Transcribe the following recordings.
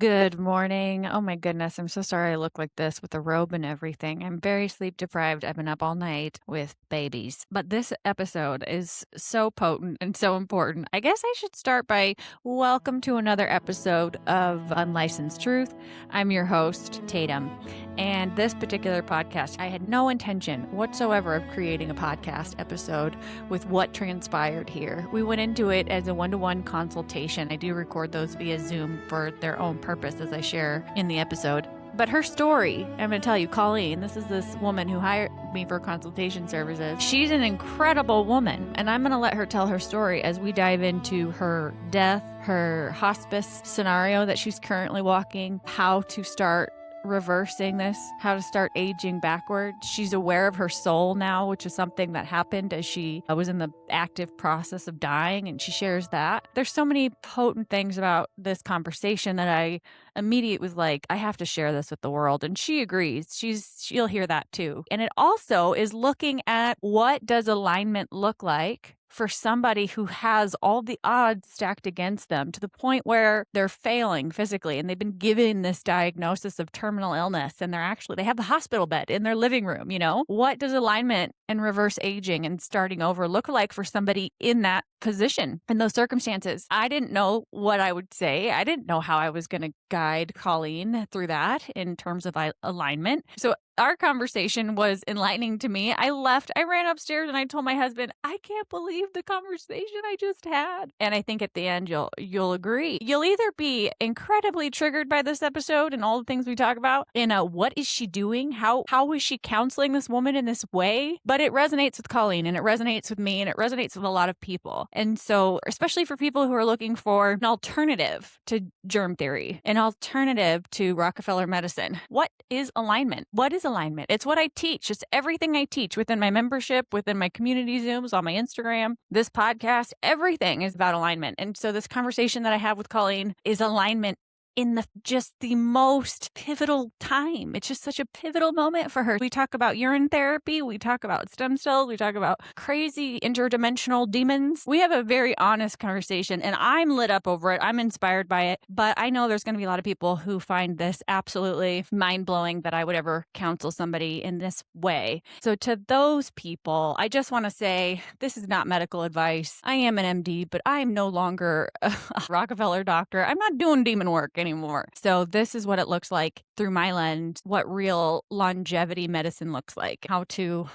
Good morning. Oh my goodness, I'm so sorry I look like this with a robe and everything. I'm very sleep deprived. I've been up all night with babies. But this episode is so potent and so important. I guess I should start by welcome to another episode of Unlicensed Truth. I'm your host, Tatum. And this particular podcast, I had no intention whatsoever of creating a podcast episode with what transpired here. We went into it as a one-to-one consultation. I do record those via Zoom for their own purpose, as I share in the episode. But her story, I'm going to tell you, Colleen, this is this woman who hired me for consultation services. She's an incredible woman, and I'm going to let her tell her story as we dive into her death, her hospice scenario that she's currently walking, how to start reversing this, how to start aging backwards. She's aware of her soul now, which is something that happened as she was in the active process of dying, and she shares that. There's so many potent things about this conversation that I immediately was like, I have to share this with the world, and she agrees. She'll hear that too. And it also is looking at what does alignment look like for somebody who has all the odds stacked against them to the point where they're failing physically and they've been given this diagnosis of terminal illness and they have the hospital bed in their living room, What does alignment and reverse aging and starting over look like for somebody in that position, in those circumstances? I didn't know what I would say. I didn't know how I was going to guide Colleen through that in terms of alignment. So our conversation was enlightening to me. I ran upstairs and I told my husband, I can't believe the conversation I just had. And I think at the end, you'll agree. You'll either be incredibly triggered by this episode and all the things we talk about in what is she doing? How is she counseling this woman in this way? But it resonates with Colleen and it resonates with me and it resonates with a lot of people. And so, especially for people who are looking for an alternative to germ theory, an alternative to Rockefeller medicine, what is alignment? What is alignment? It's what I teach. It's everything I teach within my membership, within my community Zooms, on my Instagram, this podcast, everything is about alignment. And so this conversation that I have with Colleen is alignment in just the most pivotal time. It's just such a pivotal moment for her. We talk about urine therapy. We talk about stem cells. We talk about crazy interdimensional demons. We have a very honest conversation and I'm lit up over it. I'm inspired by it, but I know there's going to be a lot of people who find this absolutely mind-blowing that I would ever counsel somebody in this way. So to those people, I just want to say this is not medical advice. I am an MD, but I'm no longer a Rockefeller doctor. I'm not doing demon work anymore. So this is what it looks like through my lens, what real longevity medicine looks like, how to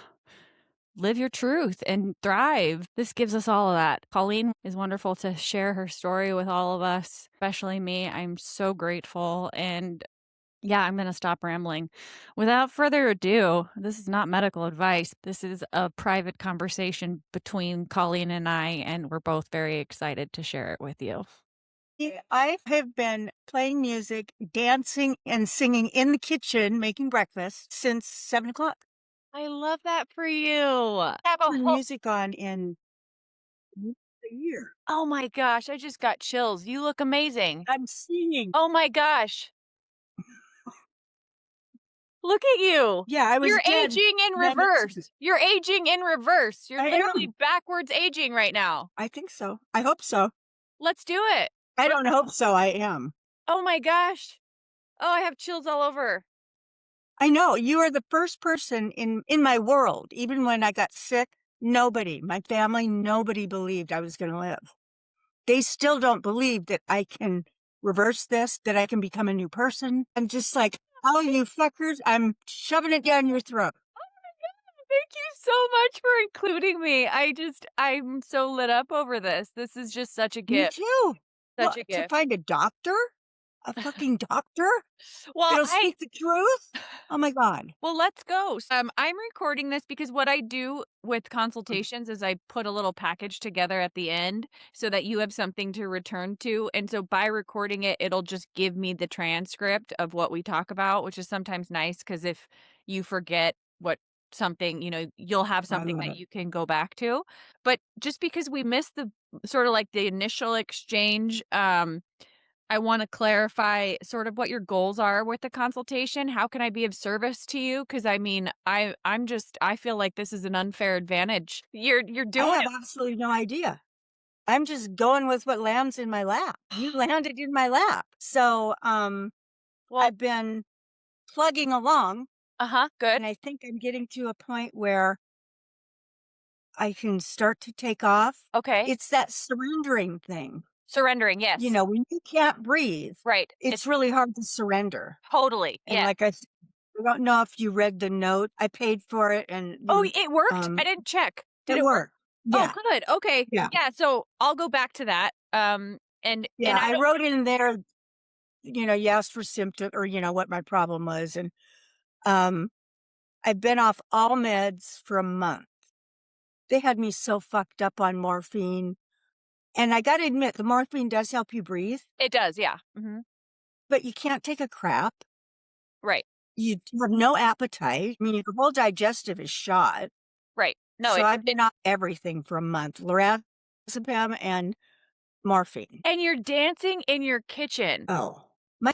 live your truth and thrive. This gives us all of that. Colleen is wonderful to share her story with all of us, especially me. I'm so grateful. And yeah, I'm going to stop rambling. Without further ado, this is not medical advice. This is a private conversation between Colleen and I, and we're both very excited to share it with you. I have been playing music, dancing, and singing in the kitchen, making breakfast since 7 o'clock. I love that for you. Have a Turn whole. music on in a year. Oh my gosh, I just got chills. You look amazing. I'm singing. Oh my gosh. Look at you. Yeah, I was You're dead. aging in Then- reverse. You're aging in reverse. You're I literally am. backwards aging right now. I think so. I hope so. Let's do it. I don't hope so. I am. Oh my gosh. Oh, I have chills all over. I know. You are the first person in my world. Even when I got sick, nobody, my family, nobody believed I was going to live. They still don't believe that I can reverse this, that I can become a new person. I'm just like, oh, you fuckers, I'm shoving it down your throat. Thank you so much for including me. I'm so lit up over this. This is just such a Me gift. too. Such What, a to gift. find a doctor? A fucking doctor? Well, That'll speak the truth? Oh my God. Well, let's go. I'm recording this because what I do with consultations is I put a little package together at the end so that you have something to return to. And so by recording it, it'll just give me the transcript of what we talk about, which is sometimes nice because if you forget what something, you'll have something love that it. you can go back to. But just because we missed the sort of like the initial exchange, I want to clarify sort of what your goals are with the consultation. How can I be of service to you? Because I mean, I feel like this is an unfair advantage. You're I doing have it. absolutely no idea. I'm just going with what lands in my lap. You landed in my lap. So, Well, I've been plugging along, uh-huh, good. and I think I'm getting to a point where I can start to take off. Okay. It's that surrendering thing. Surrendering, yes. When you can't breathe, Right. it's It's really hard to surrender. totally, And yes. like I don't know if you read the note. I paid for it and Oh, you it worked? I didn't check. Did it it work? worked. Oh, Yeah. good, okay. Yeah. Yeah, so I'll go back to that, and Yeah. I I don't wrote in there, you asked for symptom or what my problem was. And um I've been off all meds for a month. They had me so fucked up on morphine. And I gotta admit, the morphine does help you breathe, it does, yeah. Mhm. but you can't take a crap. Right, You have no appetite. I mean, your whole digestive is shot. right. No, So it I've it been off everything for a month, lorazepam and morphine. and you're dancing in your kitchen. Oh.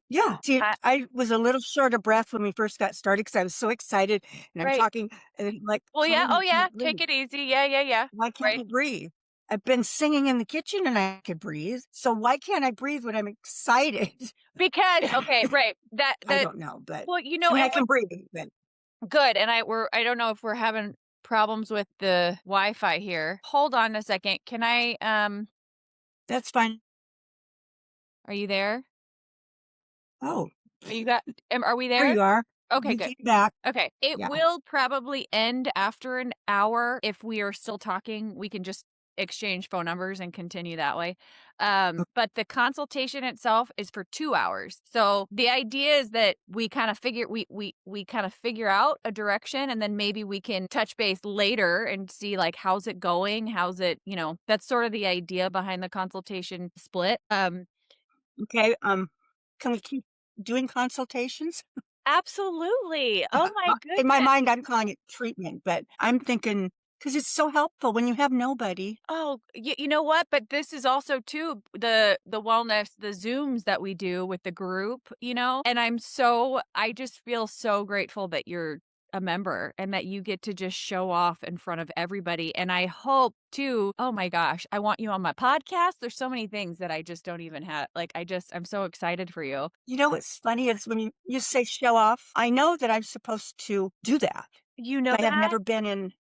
Yeah. See, I I was a little short of breath when we first got started because I was so excited and I'm right. talking and then like, Well, yeah, Colleen, oh, you yeah, can't take breathe. it easy. Yeah, yeah, yeah. Why can't Right. I breathe? I've been singing in the kitchen and I could breathe. So why can't I breathe when I'm excited? Because okay, right. I That don't know, but well, I mean, and I what can breathe, but good, and I don't know if we're having problems with the Wi-Fi here. Hold on a second. Can I, that's fine. are you there? Oh, Are you got are we there there? you are. Okay, You good. came back. Okay. It Yeah. will probably end after an hour. If we are still talking, we can just exchange phone numbers and continue that way. But the consultation itself is for 2 hours. So the idea is that we kind of figure we kind of figure out a direction and then maybe we can touch base later and see like how's it going? How's it, that's sort of the idea behind the consultation split. Okay. Can we keep doing consultations? Absolutely. Oh my In my goodness. mind, I'm calling it treatment, but I'm thinking because it's so helpful when you have nobody. Oh, you know what? But this is also too the wellness, the Zooms that we do with the group, and I just feel so grateful that you're a member and that you get to just show off in front of everybody. And I hope too, oh my gosh, I want you on my podcast. There's so many things that I just don't even have. Like I'm so excited for you. You know what's funny is when you say show off, I know that I'm supposed to do that. You know But I have that? never been in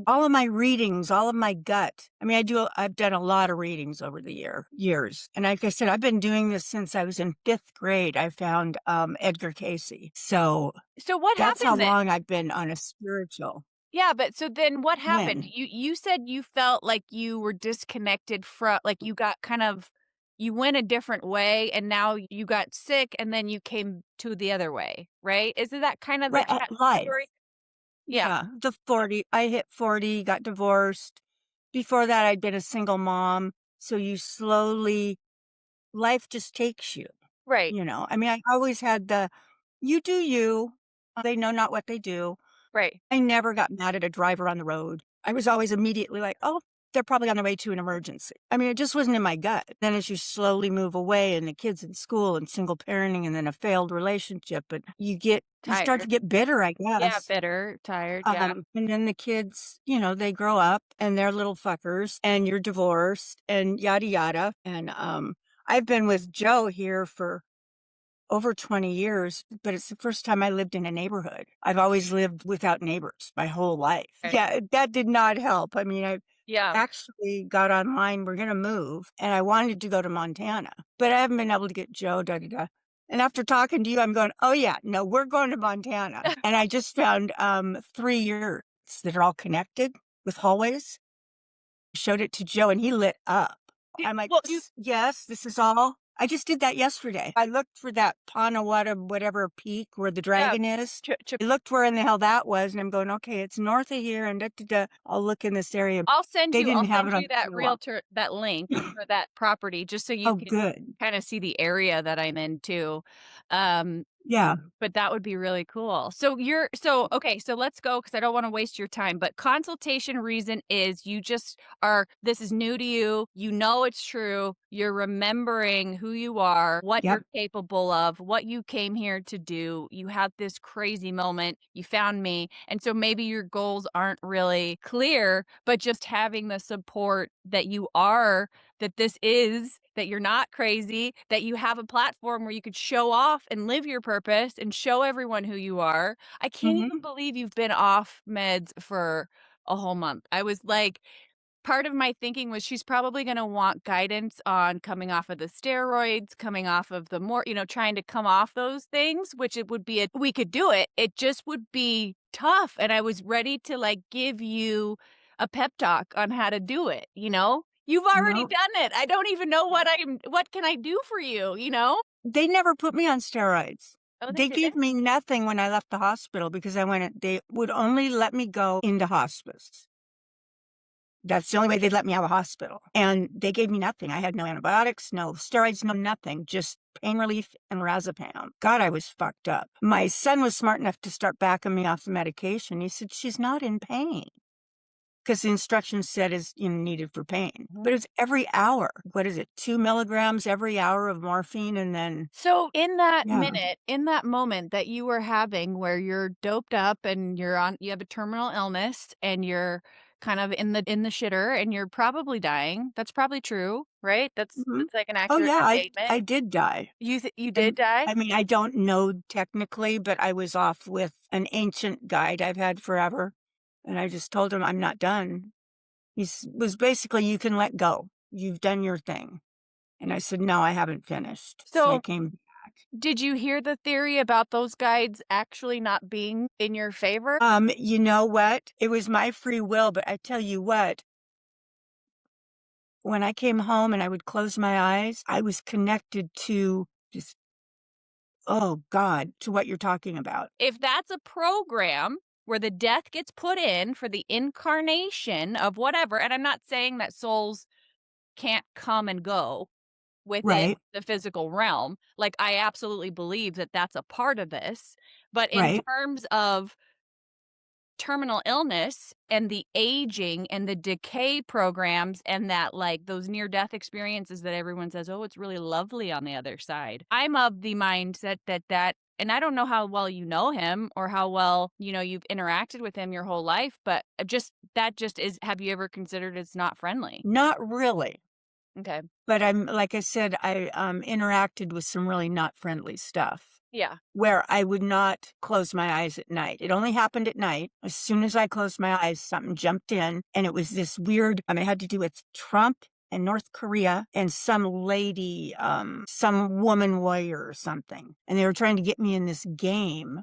all of my readings, all of my gut. I mean, I've done a lot of readings over the years. And like I said, I've been doing this since I was in 5th grade. I found Edgar Casey. So So what that's how happened then? long I've been on a spiritual Yeah, but so then what happened? when. You said you felt like you were disconnected from like you got kind of you went a different way and now you got sick and then you came to the other way, right? Isn't that kind of the Right, at life. story? Yeah, Yeah, I hit 40, got divorced. Before that, I'd been a single mom. So you slowly life just takes you, right, I mean, I always had you do you. They know not what they do. right. I never got mad at a driver on the road. I was always immediately like, "Oh, they're probably on their way to an emergency." I mean, it just wasn't in my gut. Then as you slowly move away and the kids in school and single parenting and then a failed relationship, but you start to Tired. get bitter, I Yeah, guess. bitter, tired, yeah. And then the kids, they grow up and they're little fuckers and you're divorced and yada yada. And I've been with Joe here for over 20 years, but it's the first time I lived in a neighborhood. I've always lived without neighbors my whole life. Right. Yeah, that did not help. I mean, I Yeah. actually got online, we're going to move, and I wanted to go to Montana, but I haven't been able to get Joe, da da da. And after talking to you, I'm going, oh, yeah, no, we're going to Montana. And I just found 3 years that are all connected with hallways. Showed it to Joe and he lit up. I'm like, Well, you Yes, this is all." I just did that yesterday. I looked for that Panawata whatever peak where the yeah, dragon is. ch ch I looked where in the hell that was, and I'm going, "Okay, it's north of here and da da da." I'll look in this area. They I'll didn't have send it on you the that sidewalk. realtor that link for that property just so you Oh, can good. kinda see the area that I'm in too. Um Yeah. But that would be really cool. Okay, so let's go because I don't wanna waste your time, but consultation reason is you just are this is new to you, you know it's true, you're remembering who you are, what Yep. you're capable of, what you came here to do, you have this crazy moment, you found me, and so maybe your goals aren't really clear, but just having the support that you are that this is that you're not crazy, that you have a platform where you could show off and live your purpose and show everyone who you are. I can't even Mhm. believe you've been off meds for a whole month. I was like, part of my thinking was she's probably going to want guidance on coming off of the steroids, coming off of the more, trying to come off those things, which it would be we could do it. It just would be tough. And I was ready to like give you a pep talk on how to do it, you know? You've already No. done it. I don't even know what can I do for you, you know? They never put me on steroids. Oh, they They gave didn't? me nothing when I left the hospital because they would only let me go into hospice. That's the only way they'd let me out of hospital, and they gave me nothing. I had no antibiotics, no steroids, no nothing, just pain relief and lorazepam. God, I was fucked up. My son was smart enough to start backing me off the medication. He said, "She's not in pain," because the instructions said is, needed for pain. Mhm. But it was every hour. What is it, 2 milligrams every hour of morphine, and then So, yeah. in that moment that you were having where you're doped up and you have a terminal illness and you're kind of in the shitter and you're probably dying. That's probably true, right? Mhm. That's like an Oh, accurate yeah, statement. I did die. You did And die? I mean, I don't know technically, but I was off with an ancient guide I've had forever, and I just told him, "I'm not done." Was basically, "You can let go. You've done your thing." And I said, "No, I haven't finished." So I So, came back. did you hear the theory about those guides actually not being in your favor? You know what? It was my free will, but I tell you what, when I came home and I would close my eyes, I was connected to just, oh God, to what you're talking about. If that's a program where the death gets put in for the incarnation of whatever, and I'm not saying that souls can't come and go within Right, the physical realm. Like, I absolutely believe that that's a part of this. But in right. terms of terminal illness and the aging and the decay programs and that like those near death experiences that everyone says, "Oh, it's really lovely on the other side." I'm of the mindset that and I don't know how well you know him or how well, you've interacted with him your whole life, but just that just is have you ever considered it's not friendly? Not really. Okay. But I'm like I said, I, interacted with some really not friendly stuff, Yeah. where I would not close my eyes at night. It only happened at night. As soon as I closed my eyes, something jumped in, and it was this weird it had to do with Trump and North Korea and some lady, some woman warrior or something, and they were trying to get me in this game.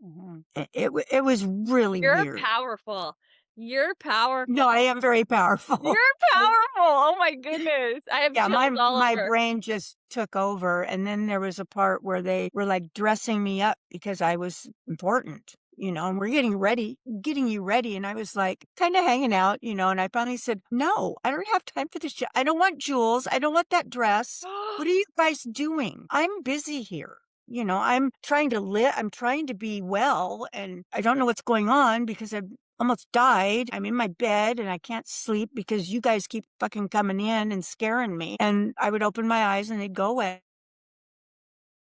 Mhm. It was really You're weird. powerful. You're powerful. No, I am very powerful. You're powerful. Oh my goodness. I have Yeah, chills all my over. brain just took over, and then there was a part where they were, like, dressing me up because I was important, and we're getting you ready, and I was, like, kinda hanging out, and I finally said, "No, I don't have time for this shit. I don't want jewels. I don't want that dress. What are you guys doing? I'm busy here." I'm trying to be well, and I don't know what's going on because I've almost died. I'm in my bed and I can't sleep because you guys keep fucking coming in and scaring me. And I would open my eyes and they'd go away.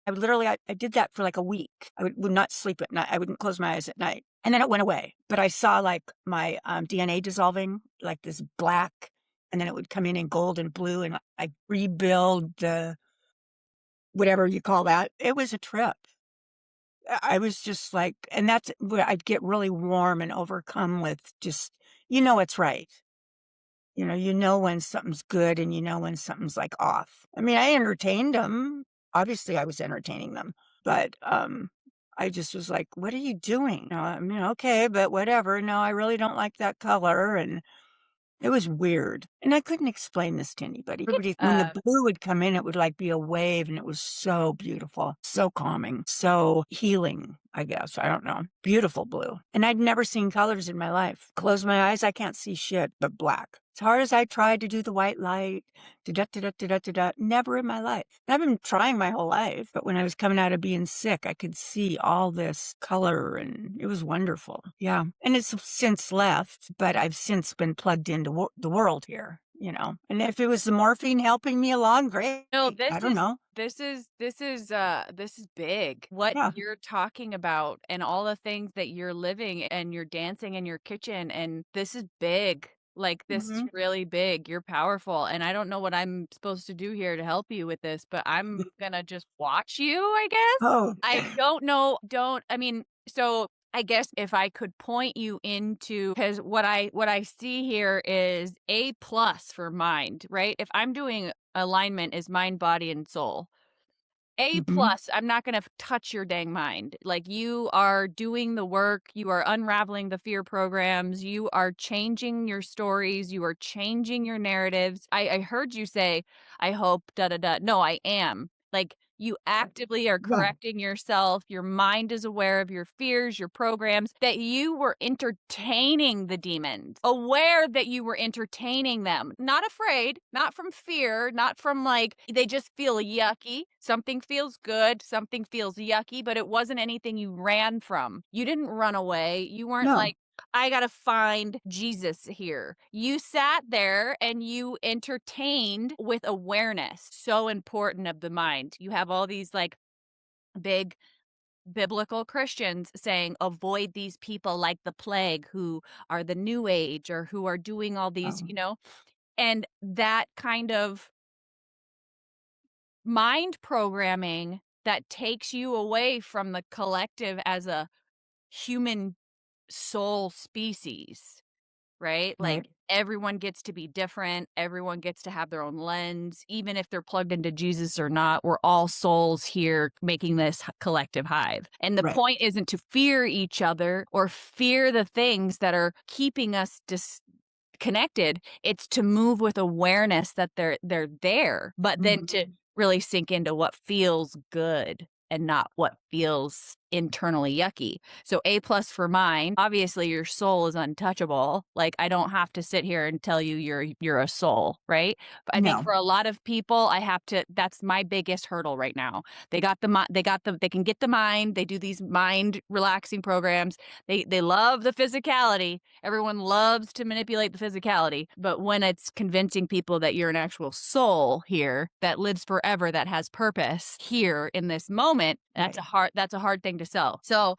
I did that for like a week. I would not sleep at night. I wouldn't close my eyes at night. And then it went away. But I saw like my DNA dissolving, like this black, and then it would come in gold and blue, and I rebuild the whatever you call that. It was a trip. I was just like, and that's where I'd get really warm and overcome with just, it's right. When something's good and when something's like off. I mean, I entertained them. Obviously, I was entertaining them, but I just was like, "What are you doing?" No, I mean, okay, but whatever. No, I really don't like that color, and it was weird, and I couldn't explain this to anybody. Everybody, when the Uh, blue would come in, it would like be a wave, and it was so beautiful, so calming, so healing, I guess. I don't know. Beautiful blue. And I'd never seen colors in my life. Close my eyes, I can't see shit but black. As hard as I tried to do the white light, da da da da da da da, never in my life. And I've been trying my whole life, but when I was coming out of being sick, I could see all this color and it was wonderful. Yeah. And it's since left, but I've since been plugged into the world here, you know. And if it was the morphine helping me along, great. No, I don't know. this is big. What Yeah. you're talking about and all the things that you're living and you're dancing in your kitchen and this is big. Like this is Hmm. really big. You're powerful and I don't know what I'm supposed to do here to help you with this, but I'm gonna just watch you, I guess. Oh, I don't know, don't I mean, so I guess if I could point you into because what I see here is A plus for mind, right? If I'm doing alignment is mind, body, and soul. A hmm, plus, I'm not gonna touch your dang mind. Like, you are doing the work, you are unraveling the fear programs, you are changing your stories, you are changing your narratives. I heard you say, "I hope da da da." No, I am. Like, you actively are yeah, correcting yourself, your mind is aware of your fears, your programs, that you were entertaining the demons, aware that you were entertaining them, not afraid, not from fear, not from like, they just feel yucky. Something feels good, something feels yucky, but it wasn't anything you ran from. You didn't run away. You weren't no, like, I gotta find Jesus here. You sat there and you entertained with awareness. So important of the mind. You have all these like big biblical Christians saying, avoid these people like the plague who are the new age or who are doing all these, oh, and that kind of mind programming that takes you away from the collective as a human soul species, right? right, Like everyone gets to be different, everyone gets to have their own lens, even if they're plugged into Jesus or not. We're all souls here making this collective hive. And the right, point isn't to fear each other or fear the things that are keeping us connected. It's to move with awareness that they're there, but then mhm, to really sink into what feels good and not what feels internally yucky. So A plus for mine, obviously your soul is untouchable. Like I don't have to sit here and tell you you're a soul, right? But I think no, for a lot of people, I have to that's my biggest hurdle right now. They can get the mind, they do these mind relaxing programs. They love the physicality. Everyone loves to manipulate the physicality, but when it's convincing people that you're an actual soul here that lives forever, that has purpose here in this moment, right. that's a hard thing to sell. So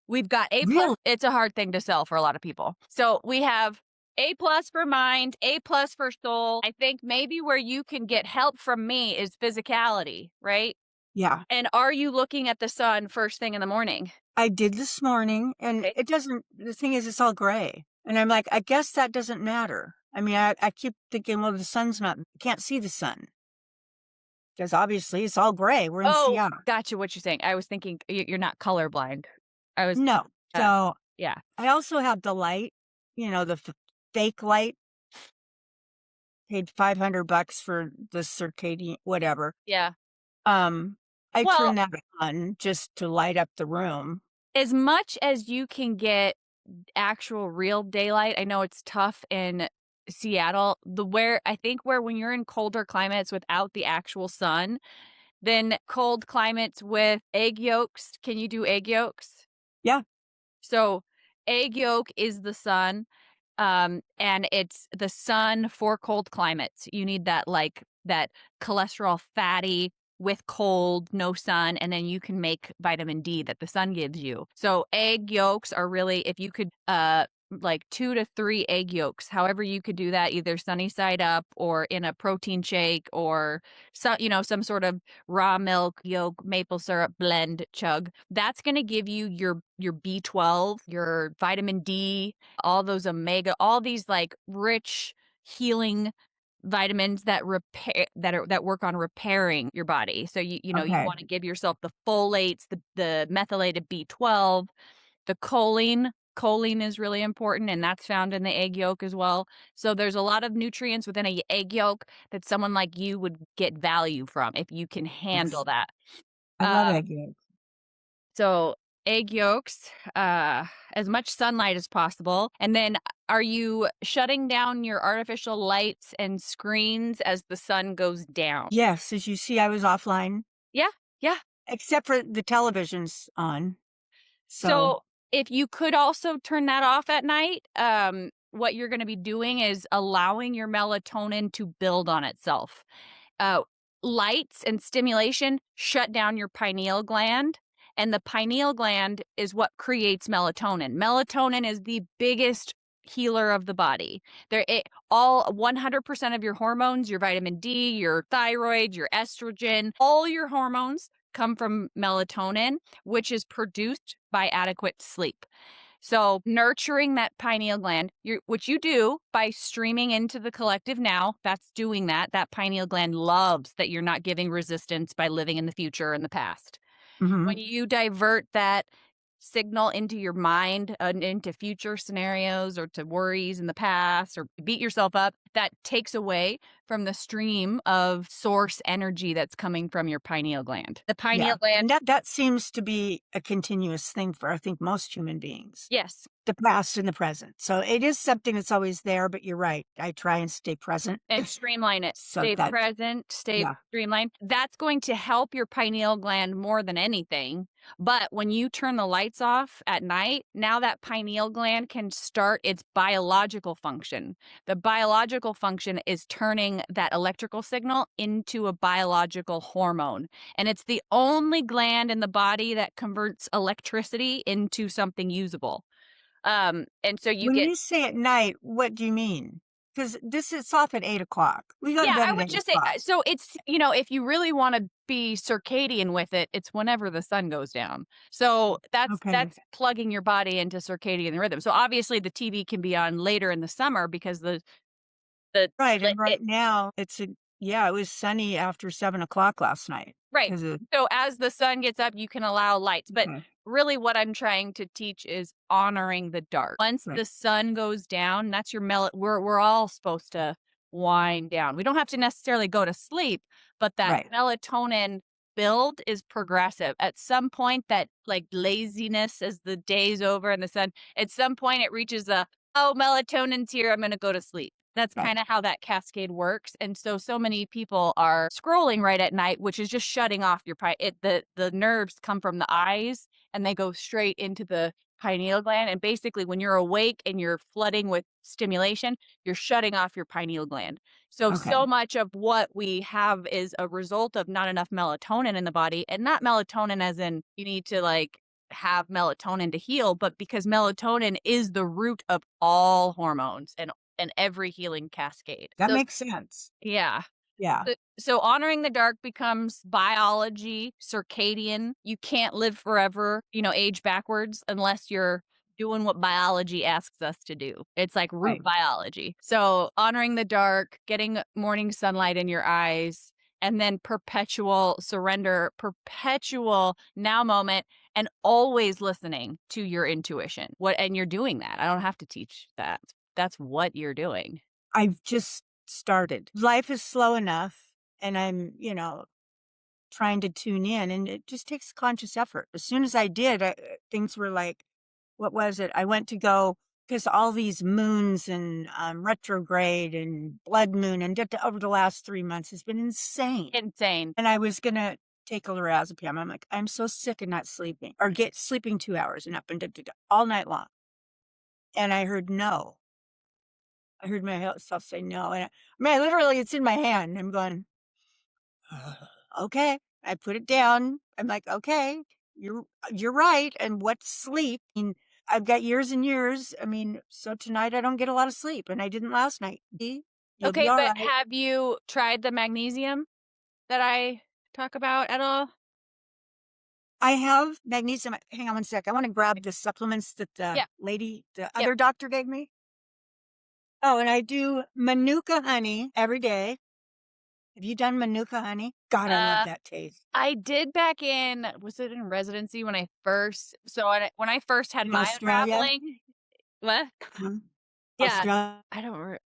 we've got A plus. Really? It's a hard thing to sell for a lot of people. So we have A plus for mind, A plus for soul. I think maybe where you can get help from me is physicality, right? Yeah. And are you looking at the sun first thing in the morning? I did this morning, and Okay. it doesn't the thing is it's all gray, and I'm like, "I guess that doesn't matter." I mean, I keep thinking, "Well, the sun's not can't see the sun because obviously it's all gray, we're in Oh, Seattle." gotcha what you're saying. I was thinking you're not colorblind. I was No. uh, So, yeah. I also have the light, the fake light, paid $500 for the circadian whatever. Yeah. Um, I Well, turn that on just to light up the room. as much as you can get actual real daylight, I know it's tough in Seattle. The where I think where when you're in colder climates without the actual sun, then cold climates with egg yolks. Can you do egg yolks? Yeah, So egg yolk is the sun. And it's the sun for cold climates. You need that like that cholesterol fatty with cold, no sun, and then you can make vitamin D that the sun gives you. So egg yolks are really if you could like 2 to 3 egg yolks, however you could do that either sunny side up or in a protein shake or some sort of raw milk, yolk, maple syrup blend chug. That's going to give you your B12, your vitamin D, all those omega, all these like rich healing vitamins that repair that work on repairing your body. So you okay. want to give yourself the folates, the methylated B12, the choline. Choline is really important, and that's found in the egg yolk as well. So there's a lot of nutrients within a egg yolk that someone like you would get value from if you can handle Yes. that. I love Um, egg yolks. so egg yolks, as much sunlight as possible, and then are you shutting down your artificial lights and screens as the sun goes down? Yes, as you see, I was offline, Yeah, yeah. except for the television's on. So, So, if you could also turn that off at night, what you're gonna be doing is allowing your melatonin to build on itself. Uh, Lights and stimulation shut down your pineal gland, and the pineal gland is what creates melatonin. Melatonin is the biggest healer of the body. All 100% of your hormones, your vitamin D, your thyroid, your estrogen, all your hormones come from melatonin, which is produced by adequate sleep. So nurturing that pineal gland, which you do by streaming into the collective now, that's doing that. That pineal gland loves that you're not giving resistance by living in the future and the past. When mhm, you divert that signal into your mind and into future scenarios or to worries in the past or beat yourself up, that takes away from the stream of source energy that's coming from your pineal gland. The yeah, pineal and gland, that seems to be a continuous thing for, I think, most human beings, yes, the past and the present. So it is something that's always there, but you're right. I try and stay present. and streamline it. So Stay that's present, stay yeah, streamlined. That's going to help your pineal gland more than anything. But when you turn the lights off at night, now that pineal gland can start its biological function. The biological function is turning that electrical signal into a biological hormone. And it's the only gland in the body that converts electricity into something usable. And so you when get you say at night, what do you mean? Because this is off at 8 o'clock. We go to Yeah, bed I at would eight just say, o'clock. so it's, if you really wanna be circadian with it, it's whenever the sun goes down. So Okay. that's plugging your body into circadian rhythm. So obviously the TV can be on later in the summer because the Right, li and it right now, it was sunny after 7 o'clock last night right. 'cause of So as the sun gets up, you can allow lights, but okay, really what I'm trying to teach is honoring the dark. Once right, the sun goes down, that's your we're all supposed to wind down. We don't have to necessarily go to sleep, but that right. melatonin build is progressive. At some point, that, like, laziness as the day's over and the sun at some point, it reaches a, "Oh, melatonin's here, I'm gonna go to sleep." That's Right. kinda how that cascade works, and so many people are scrolling right at night, which is just shutting off your pi it the nerves come from the eyes, and they go straight into the pineal gland, and basically, when you're awake and you're flooding with stimulation, you're shutting off your pineal gland. So Okay. much of what we have is a result of not enough melatonin in the body, and not melatonin as in you need to, like, have melatonin to heal, but because melatonin is the root of all hormones and every healing cascade. That makes sense. Yeah. Yeah. So honoring the dark becomes biology, circadian. You can't live forever, age backwards unless you're doing what biology asks us to do. It's like root Right. biology. So honoring the dark, getting morning sunlight in your eyes, and then perpetual surrender, perpetual now moment, and always listening to your intuition. And you're doing that. I don't have to teach that. That's what you're doing. I've just started. Life is slow enough, and I'm, trying to tune in, and it just takes conscious effort. As soon as I did, things were like what was it? I went to go because all these moons and, retrograde and blood moon and over the last 3 months has been insane. Insane. And I was gonna take a lorazepam. I'm like, "I'm so sick of not sleeping or get sleeping 2 hours and up and all night long." And I heard no. I heard myself say no, and literally, it's in my hand. I'm going, "Okay." I put it down. I'm like, "Okay, you're right, and what's sleep?" I've got years and years. So tonight I don't get a lot of sleep, and I didn't last night. See? You'll be Okay, but alright. have you tried the magnesium that I talk about at all? I have magnesium hang on one sec, I wanna grab the supplements that Yeah, the yep. other doctor gave me. Oh, and I do Manuka honey every day. Have you done Manuka honey? God, I love Uh, that taste. I did back in was it in residency when when I first had In my Australia? unraveling? What? Mhm. Yeah. Australia? I don't re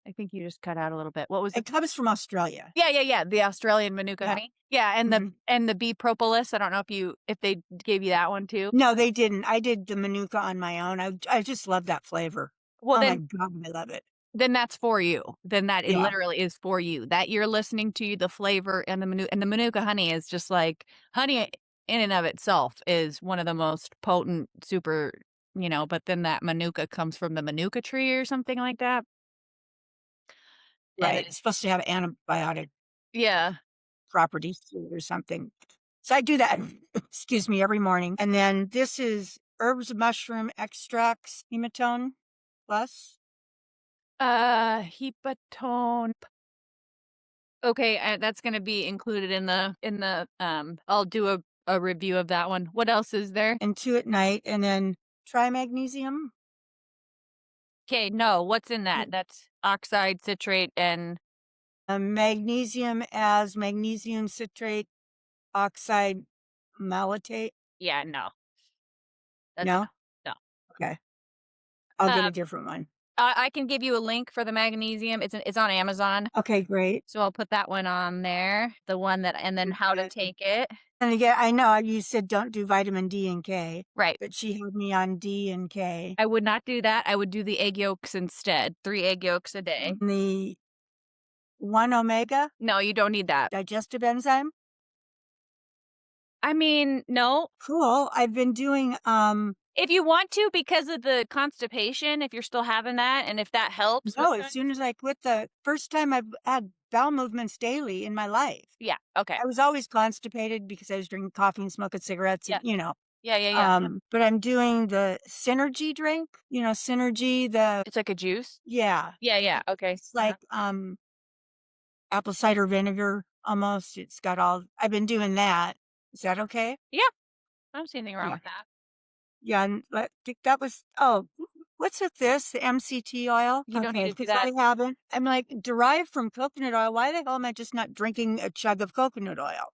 I think you just cut out a little bit. What was the It comes from Australia. Yeah, yeah, yeah, the Australian Manuka Yeah. honey. Yeah, Mhm. and the bee propolis, I don't know if they gave you that one too? No, they didn't. I did the Manuka on my own. I just love that flavor. Well, Oh my god, I love it. then that's for you. Then that it Yeah, literally is for you. That you're listening to the flavor and the Manuka honey is just like honey in and of itself is one of the most potent super, but then that Manuka comes from the Manuka tree or something like that, and right. It's supposed to have antibiotic yeah. properties to it or something. So I do that, excuse me, every morning. And then this is herbs mushroom extracts, hematone plus. Hepatone. Okay, that's gonna be included in the, I'll do a review of that one. What else is there? And 2 at night, and then trimagnesium, Okay, no, what's in yeah, that? That's oxide, citrate, and magnesium as magnesium citrate oxide malate. yeah, no, that's No? no. Okay. I'll get a Um, different one. I can give you a link for the magnesium. It's on Amazon, Okay, great. so I'll put that one on there, the one that and then how to take it. And again, I know you said don't do vitamin D and K, Right. but she had me on D and K. I would not do that. I would do the egg yolks instead, 3 egg yolks a day. And the 1 omega No, you don't need that. digestive enzyme. I mean, no. Cool. I've been doing, If you want to because of the constipation, if you're still having that and if that helps with no, as that. soon as I quit the first time I've had bowel movements daily in my life. Yeah, okay. I was always constipated because I was drinking coffee and smoking cigarettes and, Yeah. Yeah, yeah, yeah. but I'm doing the Synergy drink, Synergy, It's like a juice? yeah. Yeah, yeah, okay. It's Uh-huh. like, apple cider vinegar almost. It's got all I've been doing that. Is that okay? Yeah, I don't see anything wrong Yeah. with that. Yeah, and I think that was what's with this? The MCT oil? You don't need Okay, to do because that. I haven't. I'm like, derived from coconut oil. Why the hell am I just not drinking a chug of coconut oil?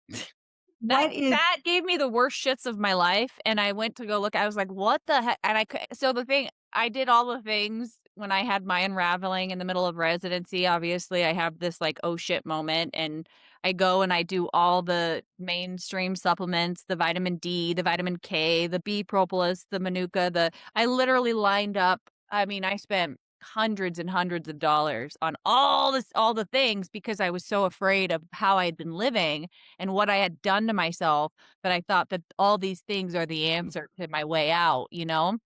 That What is that gave me the worst shits of my life, and I went to go look, I was like, "What the heck?" And so the thing I did all the things when I had my unraveling in the middle of residency, obviously, I have this, like, "Oh, shit" moment, and I go and I do all the mainstream supplements, the vitamin D, the vitamin K, the B propolis, the Manuka, I literally lined up I mean, I spent hundreds and hundreds of dollars on all the things because I was so afraid of how I'd been living and what I had done to myself that I thought that all these things are the answer to my way out, you know?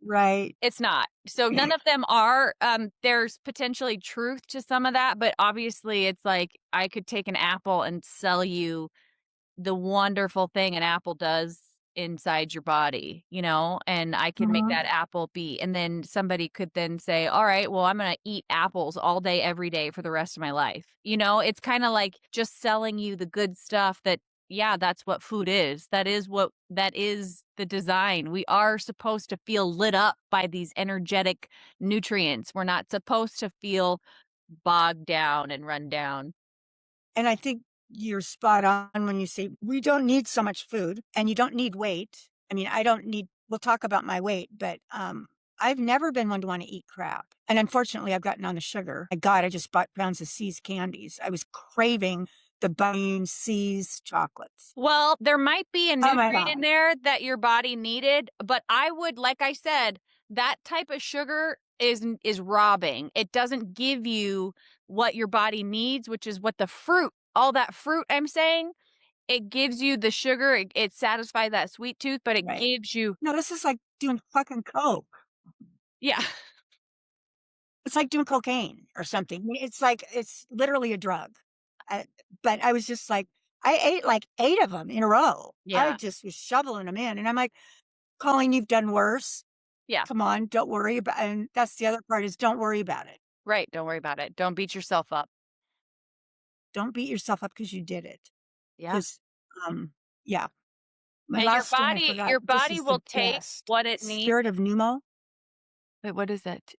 right? It's not. So none of them are. There's potentially truth to some of that, but obviously it's like I could take an apple and sell you the wonderful thing an apple does inside your body, and I can make Mhm. that apple be and then somebody could then say, "All right, well, I'm gonna eat apples all day, every day for the rest of my life." It's kinda like just selling you the good stuff that, yeah, that's what food is. That is the design. We are supposed to feel lit up by these energetic nutrients. We're not supposed to feel bogged down and run down. And I think you're spot on when you say we don't need so much food and you don't need weight. I mean, I don't need we'll talk about my weight, but I've never been one to want to eat crap. And unfortunately, I've gotten on the sugar. My God, I just bought pounds of C's candies. I was craving the Bun C's chocolates. Well, there might be a Oh my nutrient in God. there that your body needed, but I would like I said, that type of sugar is robbing. It doesn't give you what your body needs, which is what the fruit all that fruit I'm saying, it gives you the sugar, it satisfies that sweet tooth, but it Right. gives you No, this is like doing fucking coke. yeah. It's like doing cocaine or something. It's like it's literally a drug. Uh, but I was just like I ate like 8 of them in a row. I Yeah. just was shoveling them in, and I'm like, "Colleen, you've done worse. Yeah. Come on, don't worry about." And that's the other part is don't worry about it. Right, don't worry about it. Don't beat yourself up. Don't beat yourself up because you did it. Yeah. 'Cause, yeah. My And last one, I forgot. your This body is will the take best. what it needs. Spirit of Pneumo. Wait, what is that?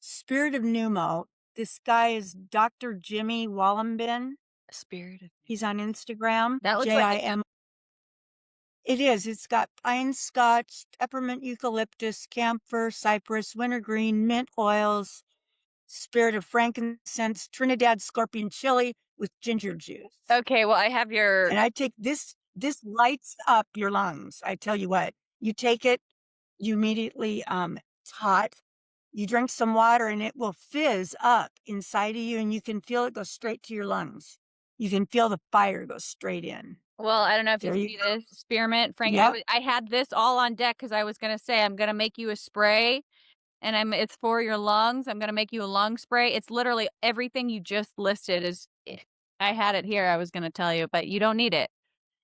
Spirit of Pneumo. This guy is Doctor Jimmy Wallambin. Spirit of He's on Instagram, that looks like JIM. It is. It's got pine scotch, peppermint eucalyptus, camphor, cypress, wintergreen, mint oils, spirit of frankincense, Trinidad scorpion chili with ginger juice. Okay, well, I have your And I take this lights up your lungs. I tell you what, you take it, you immediately, it's hot. You drink some water and it will fizz up inside of you and you can feel it go straight to your lungs. You can feel the fire go straight in. well, I don't know if you There you see go. this spearmint, Frank. Yep, I had this all on deck because I was gonna say I'm gonna make you a spray, and it's for your lungs. I'm gonna make you a lung spray. It's literally everything you just listed. I had it here. I was gonna tell you, but you don't need it.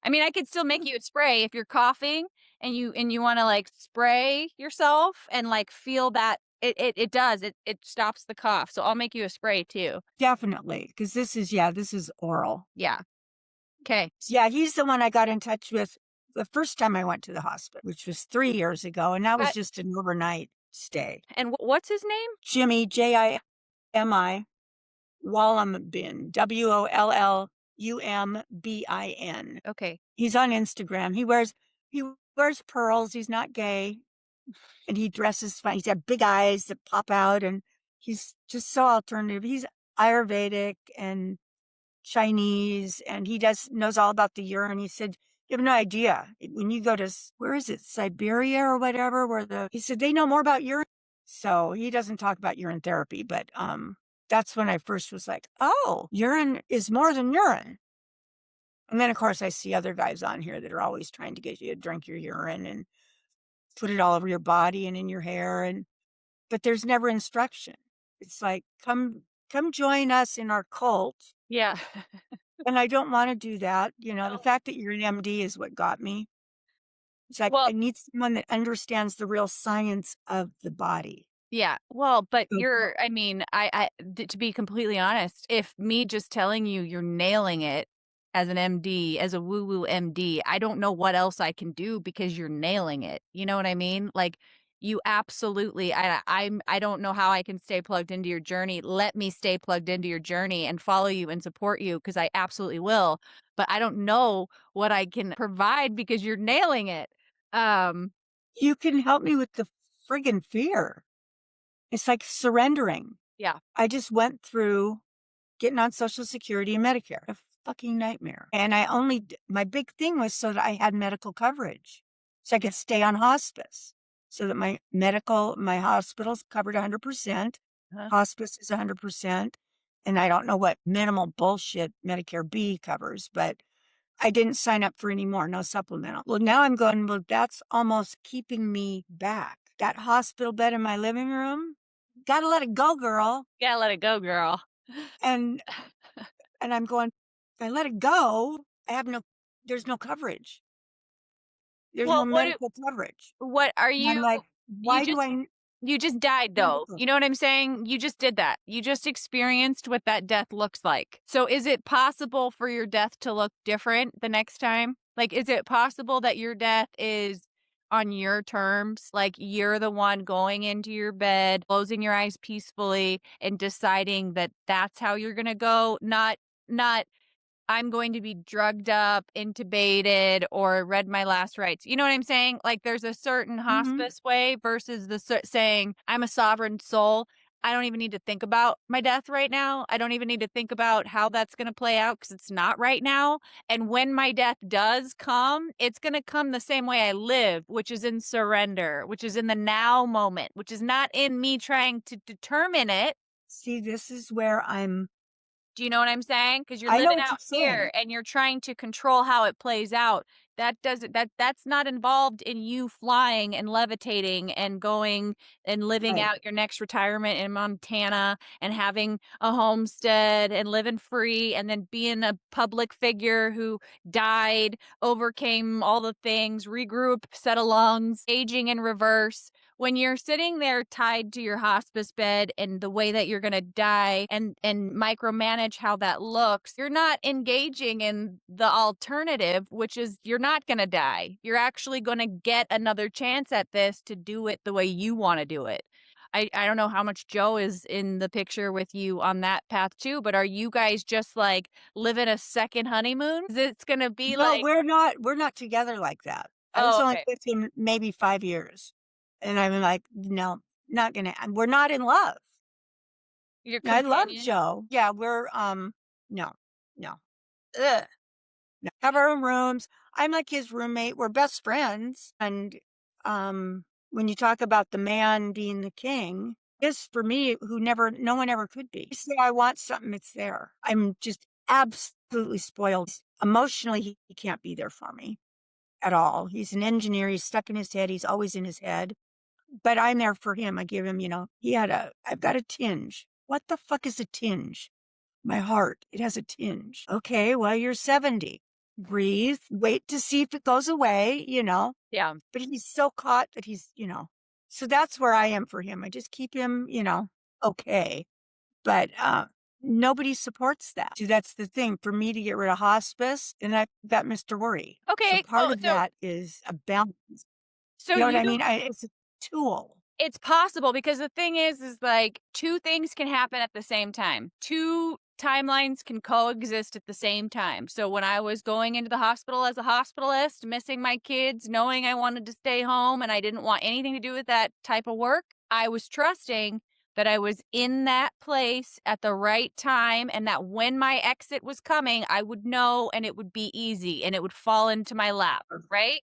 I mean, I could still make you a spray if you're coughing and you want to like spray yourself and like feel that it does it stops the cough. So I'll make you a spray too. definitely. Because this is, yeah, this is oral. Yeah. Okay. Yeah, he's the one I got in touch with the first time I went to the hospital, which was 3 years ago. And that was just an overnight stay. And what's his name? Jimmy, Jimi, Wallambin, Wollumbin. Okay. He's on Instagram. He wears pearls. He's not gay, and he dresses fine. He's got big eyes that pop out, and he's just so alternative. He's Ayurvedic and Chinese, and he does knows all about the urine. He said, "You have no idea when you go to where is it, Siberia or whatever, where he said they know more about urine." So he doesn't talk about urine therapy, but that's when I first was like, "Oh, urine is more than urine." And then, of course, I see other guys on here that are always trying to get you to drink your urine and put it all over your body and in your hair, but there's never instruction. It's like, come join us in our cult. Yeah. And I don't want to do that. The No. fact that you're an MD is what got me. It's like I Well, need someone that understands the real science of the body. yeah. Well, but So, I mean, to be completely honest, if me just telling you you're nailing it as an MD, as a woo woo MD, I don't know what else I can do because you're nailing it. You know what I mean? Like you absolutely, I don't know how I can stay plugged into your journey. Let me stay plugged into your journey and follow you and support you because I absolutely will. But I don't know what I can provide because you're nailing it. Um, you can help me with the friggin' fear. It's like surrendering. yeah. I just went through getting on Social Security and Medicare. A fucking nightmare. And my big thing was so that I had medical coverage. So I could stay on hospice. So that my hospital's covered 100%. Huh? Hospice is 100%. And I don't know what minimal bullshit Medicare B covers, but I didn't sign up for any more, no supplemental. Well, now I'm going, well, that's almost keeping me back. That hospital bed in my living room, gotta let it go, girl. Gotta let it go, girl. And And I'm going, if I let it go, there's no coverage. There's no Well, medical coverage. what are And I'm you like, you why do just I you just died though. medical? You know what I'm saying? You just did that. You just experienced what that death looks like. So is it possible for your death to look different the next time? Like, is it possible that your death is on your terms? Like you're the one going into your bed, closing your eyes peacefully and deciding that that's how you're going to go, not I'm going to be drugged up, intubated, or read my last rites. You know what I'm saying? Like there's a certain Mhm. hospice way versus saying, I'm a sovereign soul. I don't even need to think about my death right now. I don't even need to think about how that's going to play out because it's not right now. And when my death does come, it's going to come the same way I live, which is in surrender, which is in the now moment, which is not in me trying to determine it. See, this is where Do you know what I'm saying? Because 'Cause you're I know living what out you're here saying. and you're trying to control how it plays out. That doesn't that's not involved in you flying and levitating and going and living Right. out your next retirement in Montana and having a homestead and living free and then being a public figure who died, overcame all the things, regrew a set of lungs, aging in reverse. When you're sitting there tied to your hospice bed and the way that you're going to die and micromanage how that looks, you're not engaging in the alternative, which is you're not going to die. You're actually going to get another chance at this to do it the way you want to do it. I don't know how much Joe is in the picture with you on that path too, but are you guys just, like, living a second honeymoon? Is it's gonna be No, like we're not together like that. I was oh, only okay. with him maybe 5 years, and I'm like, "No, not gonna we're not in love." Your I love companion? Joe. Yeah, we're, no, no. Ugh. No. Have our own rooms. I'm like his roommate. We're best friends. And when you talk about the man being the king, is for me who never, no one ever could be. So I want something, it's there. I'm just absolutely spoiled. Emotionally, he can't be there for me at all. He's an engineer. He's stuck in his head. He's always in his head. But I'm there for him. I give him, I've got a tinge. What the fuck is a tinge? My heart, it has a tinge. Okay, well, you're 70. Breathe, wait to see if it goes away. Yeah. But he's so caught that so that's where I am for him. I just keep him, okay. But nobody supports that. See, that's the thing. For me to get rid of hospice, and I've got Mr. Worry. So Okay, part of that is a balance. so You know what you I mean? It's a tool. it's possible because the thing is like 2 things can happen at the same time. 2 timelines can coexist at the same time. So when I was going into the hospital as a hospitalist, missing my kids, knowing I wanted to stay home and I didn't want anything to do with that type of work, I was trusting that I was in that place at the right time and that when my exit was coming, I would know and it would be easy and it would fall into my lap, right?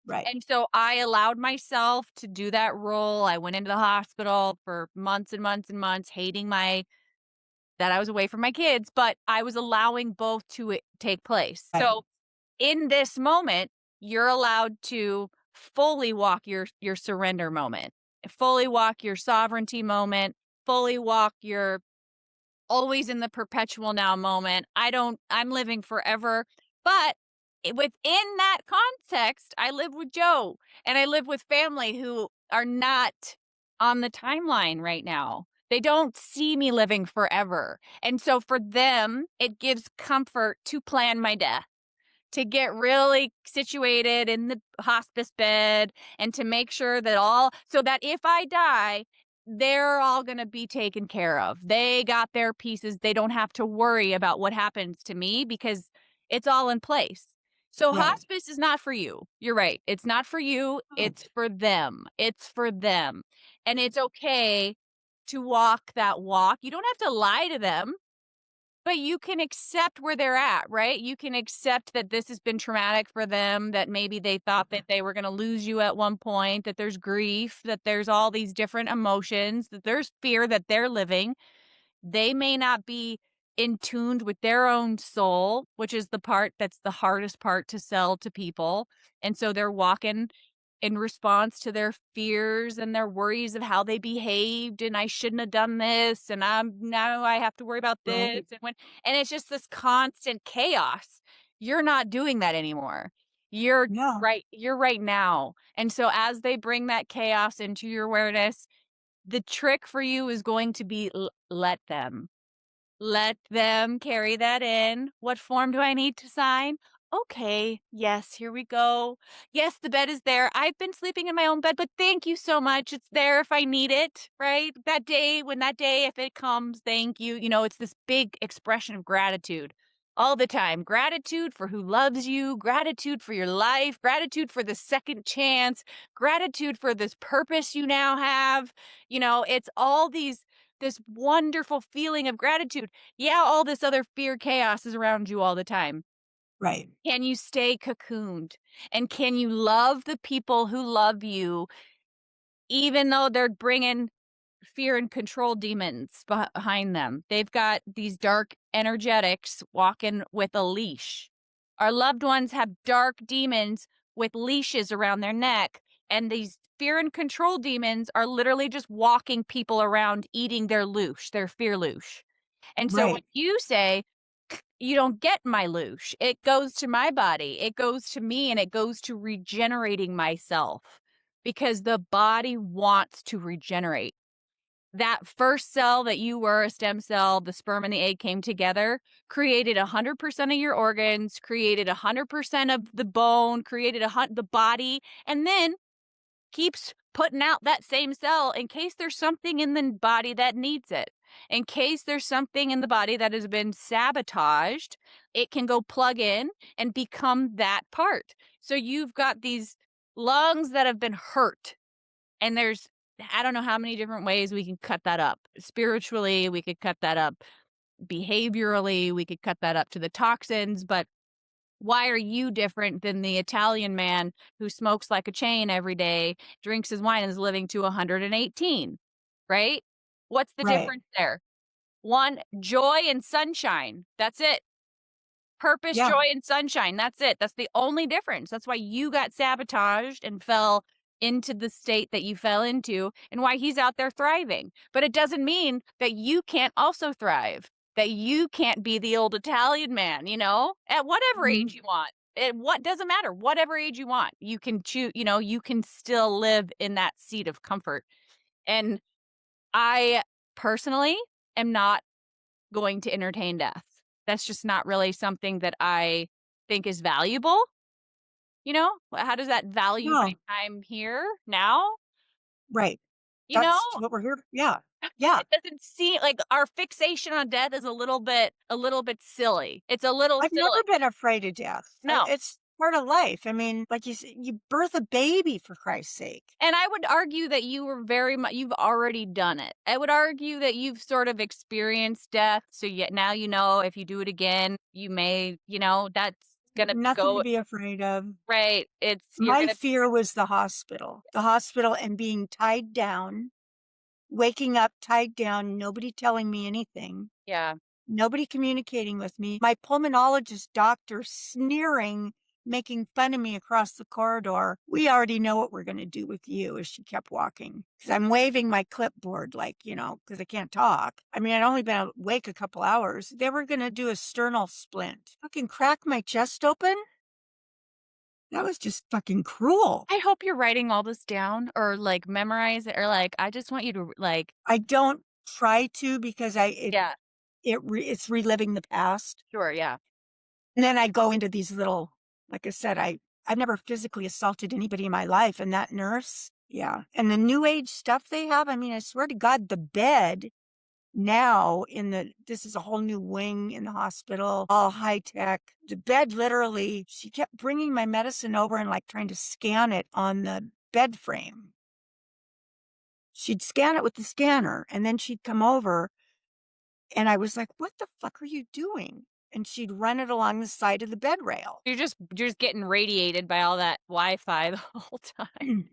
Right. And so I allowed myself to do that role. I went into the hospital for months and months and months, hating my that I was away from my kids, but I was allowing both to take place. Right. So in this moment, you're allowed to fully walk your surrender moment, fully walk your sovereignty moment, fully walk your always in the perpetual now moment. I'm living forever. But within that context, I live with Joe and I live with family who are not on the timeline right now. They don't see me living forever. And so for them, it gives comfort to plan my death, to get really situated in the hospice bed and to make sure that all so that if I die, they're all going to be taken care of. They got their pieces. They don't have to worry about what happens to me because it's all in place. So Right. hospice is not for you. You're right. It's not for you. It's Right. for them. It's for them. And it's okay to walk that walk. You don't have to lie to them. But you can accept where they're at, right? You can accept that this has been traumatic for them, that maybe they thought that they were gonna lose you at one point, that there's grief, that there's all these different emotions, that there's fear that they're living. They may not be in tuned with their own soul, which is the part that's the hardest part to sell to people. And so they're walking in response to their fears and their worries of how they behaved and I shouldn't have done this and now I have to worry about this Right. and it's just this constant chaos. You're not doing that anymore. You're No. you're right now. And so as they bring that chaos into your awareness, the trick for you is going to be let them. Let them carry that in. What form do I need to sign? Okay. Yes, here we go. Yes, the bed is there. I've been sleeping in my own bed, but thank you so much. It's there if I need it, right? That day, if it comes, thank you. You know, it's this big expression of gratitude all the time. Gratitude for who loves you, gratitude for your life, gratitude for the second chance, gratitude for this purpose you now have. You know, it's all this wonderful feeling of gratitude. Yeah, all this other fear chaos is around you all the time. Right. Can you stay cocooned? And can you love the people who love you, even though they're bringing fear and control demons behind them? They've got these dark energetics walking with a leash. Our loved ones have dark demons with leashes around their neck. And these fear and control demons are literally just walking people around eating their loosh, their fear loosh. And so when Right. you say, "You don't get my loosh, it goes to my body, it goes to me, and it goes to regenerating myself," because the body wants to regenerate. That first cell that you were, a stem cell, the sperm and the egg came together, created 100% of your organs, created 100% of the bone, created the body, and then keeps putting out that same cell in case there's something in the body that needs it. In case there's something in the body that has been sabotaged, it can go plug in and become that part. So you've got these lungs that have been hurt, and there's I don't know how many different ways we can cut that up. Spiritually, we could cut that up. Behaviorally, we could cut that up to the toxins, but why are you different than the Italian man who smokes like a chain every day, drinks his wine, and is living to 118, right? What's the Right. difference there? One, joy and sunshine. That's it. Purpose, Yeah. joy, and sunshine. That's it. That's the only difference. That's why you got sabotaged and fell into the state that you fell into and why he's out there thriving. But it doesn't mean that you can't also thrive, that you can't be the old Italian man, at whatever Mhm. age you want. What doesn't matter, whatever age you want, you can choose, you can still live in that seat of comfort. And I personally am not going to entertain death. That's just not really something that I think is valuable, you know? How does that value my No. time here, now, Right. you know? That's what we're here yeah. Yeah. It doesn't seem like our fixation on death is a little bit silly. It's a little I've silly. never been afraid of death. No. It's part of life. I mean, like you birth a baby for Christ's sake. And I would argue that you were very much you've already done it. I would argue that you've sort of experienced death, so yet now if you do it again, you may, that's gonna Nothing to go be afraid of. right. You're My gonna fear was the hospital and being tied down, waking up tied down, nobody telling me anything, yeah. nobody communicating with me. My pulmonologist doctor sneering, making fun of me across the corridor. We already know what we're going to do with you as she kept walking. Because I'm waving my clipboard, like, because I can't talk. I mean, I'd only been awake a couple hours. They were going to do a sternal splint. Fucking crack my chest open? That was just fucking cruel. I hope you're writing all this down or, like, memorize it or, like, I just want you to, like I don't try to because yeah, it's reliving the past. sure, yeah. And then I go into these little like I said, I've never physically assaulted anybody in my life, and that nurse, yeah. And the new age stuff they have, I mean, I swear to God, the bed now this is a whole new wing in the hospital, all high tech. The bed literally, she kept bringing my medicine over and, like, trying to scan it on the bed frame. She'd scan it with the scanner, and then she'd come over, and I was like, "What the fuck are you doing?" And she'd run it along the side of the bed rail. You're just getting radiated by all that Wi-Fi the whole time.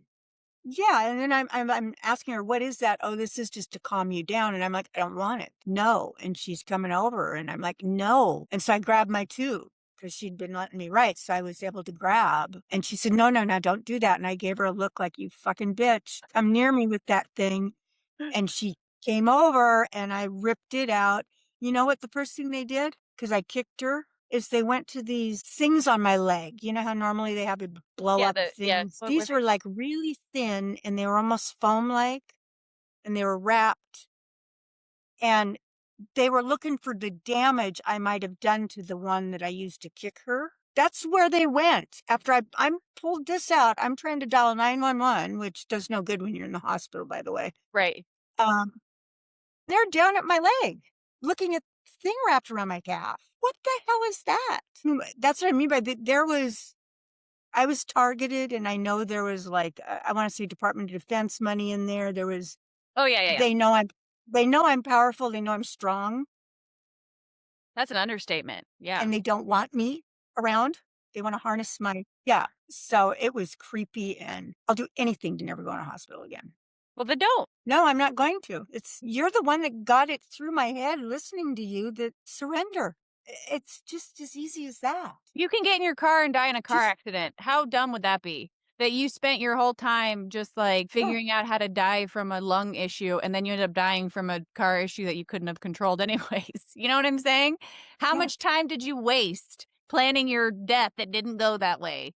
Yeah, and then I'm asking her, "What is that?" "Oh, this is just to calm you down." And I'm like, "I don't want it." "No." And she's coming over, and I'm like, "No." And so I grabbed my tube because 'cause she'd been letting me write, so I was able to grab. And she said, "No, no, no, don't do that." And I gave her a look like, "You fucking bitch. Come near me with that thing." And she came over, and I ripped it out. You know what the first thing they did? Because I kicked her, is they went to these things on my leg. You know how normally they have a blow Yeah, up things? what were These they were, like, really thin, and they were almost foam-like, and they were wrapped, and they were looking for the damage I might have done to the one that I used to kick her. That's where they went. After I'm pulled this out, I'm trying to dial 911, which does no good when you're in the hospital, by the way. right. Um They're down at my leg, looking at the thing wrapped around my calf. What the hell is that? That's what I mean by I was targeted, and I know there was, like, I wanna say Department of Defense money in there. There was Oh, yeah, yeah, yeah. they know I'm powerful, they know I'm strong, That's an understatement. Yeah. and they don't want me around. They wanna harness my yeah. So, it was creepy, and I'll do anything to never go in a hospital again. Well, then don't. No, I'm not going to. You're the one that got it through my head listening to you that surrender. It's just as easy as that. You can get in your car and die in a car Just accident. How dumb would that be? That you spent your whole time just, like, yeah, figuring out how to die from a lung issue, and then you end up dying from a car issue that you couldn't have controlled anyways. You know what I'm saying? How yeah, much time did you waste planning your death that didn't go that way?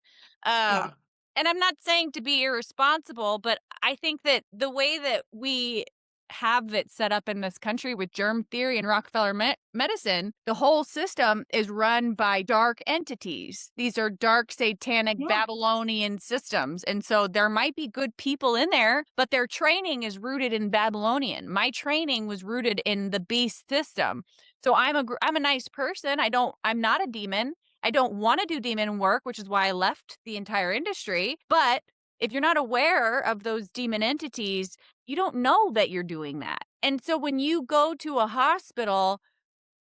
yeah. Um, and I'm not saying to be irresponsible, but I think that the way that we have it set up in this country with germ theory and Rockefeller medicine, the whole system is run by dark entities. These are dark, satanic, Yeah. Babylonian systems. And so there might be good people in there, but their training is rooted in Babylonian. My training was rooted in the beast system. So I'm a nice person. I'm not a demon. I don't want to do demon work, which is why I left the entire industry. But if you're not aware of those demon entities, you don't know that you're doing that. And so when you go to a hospital,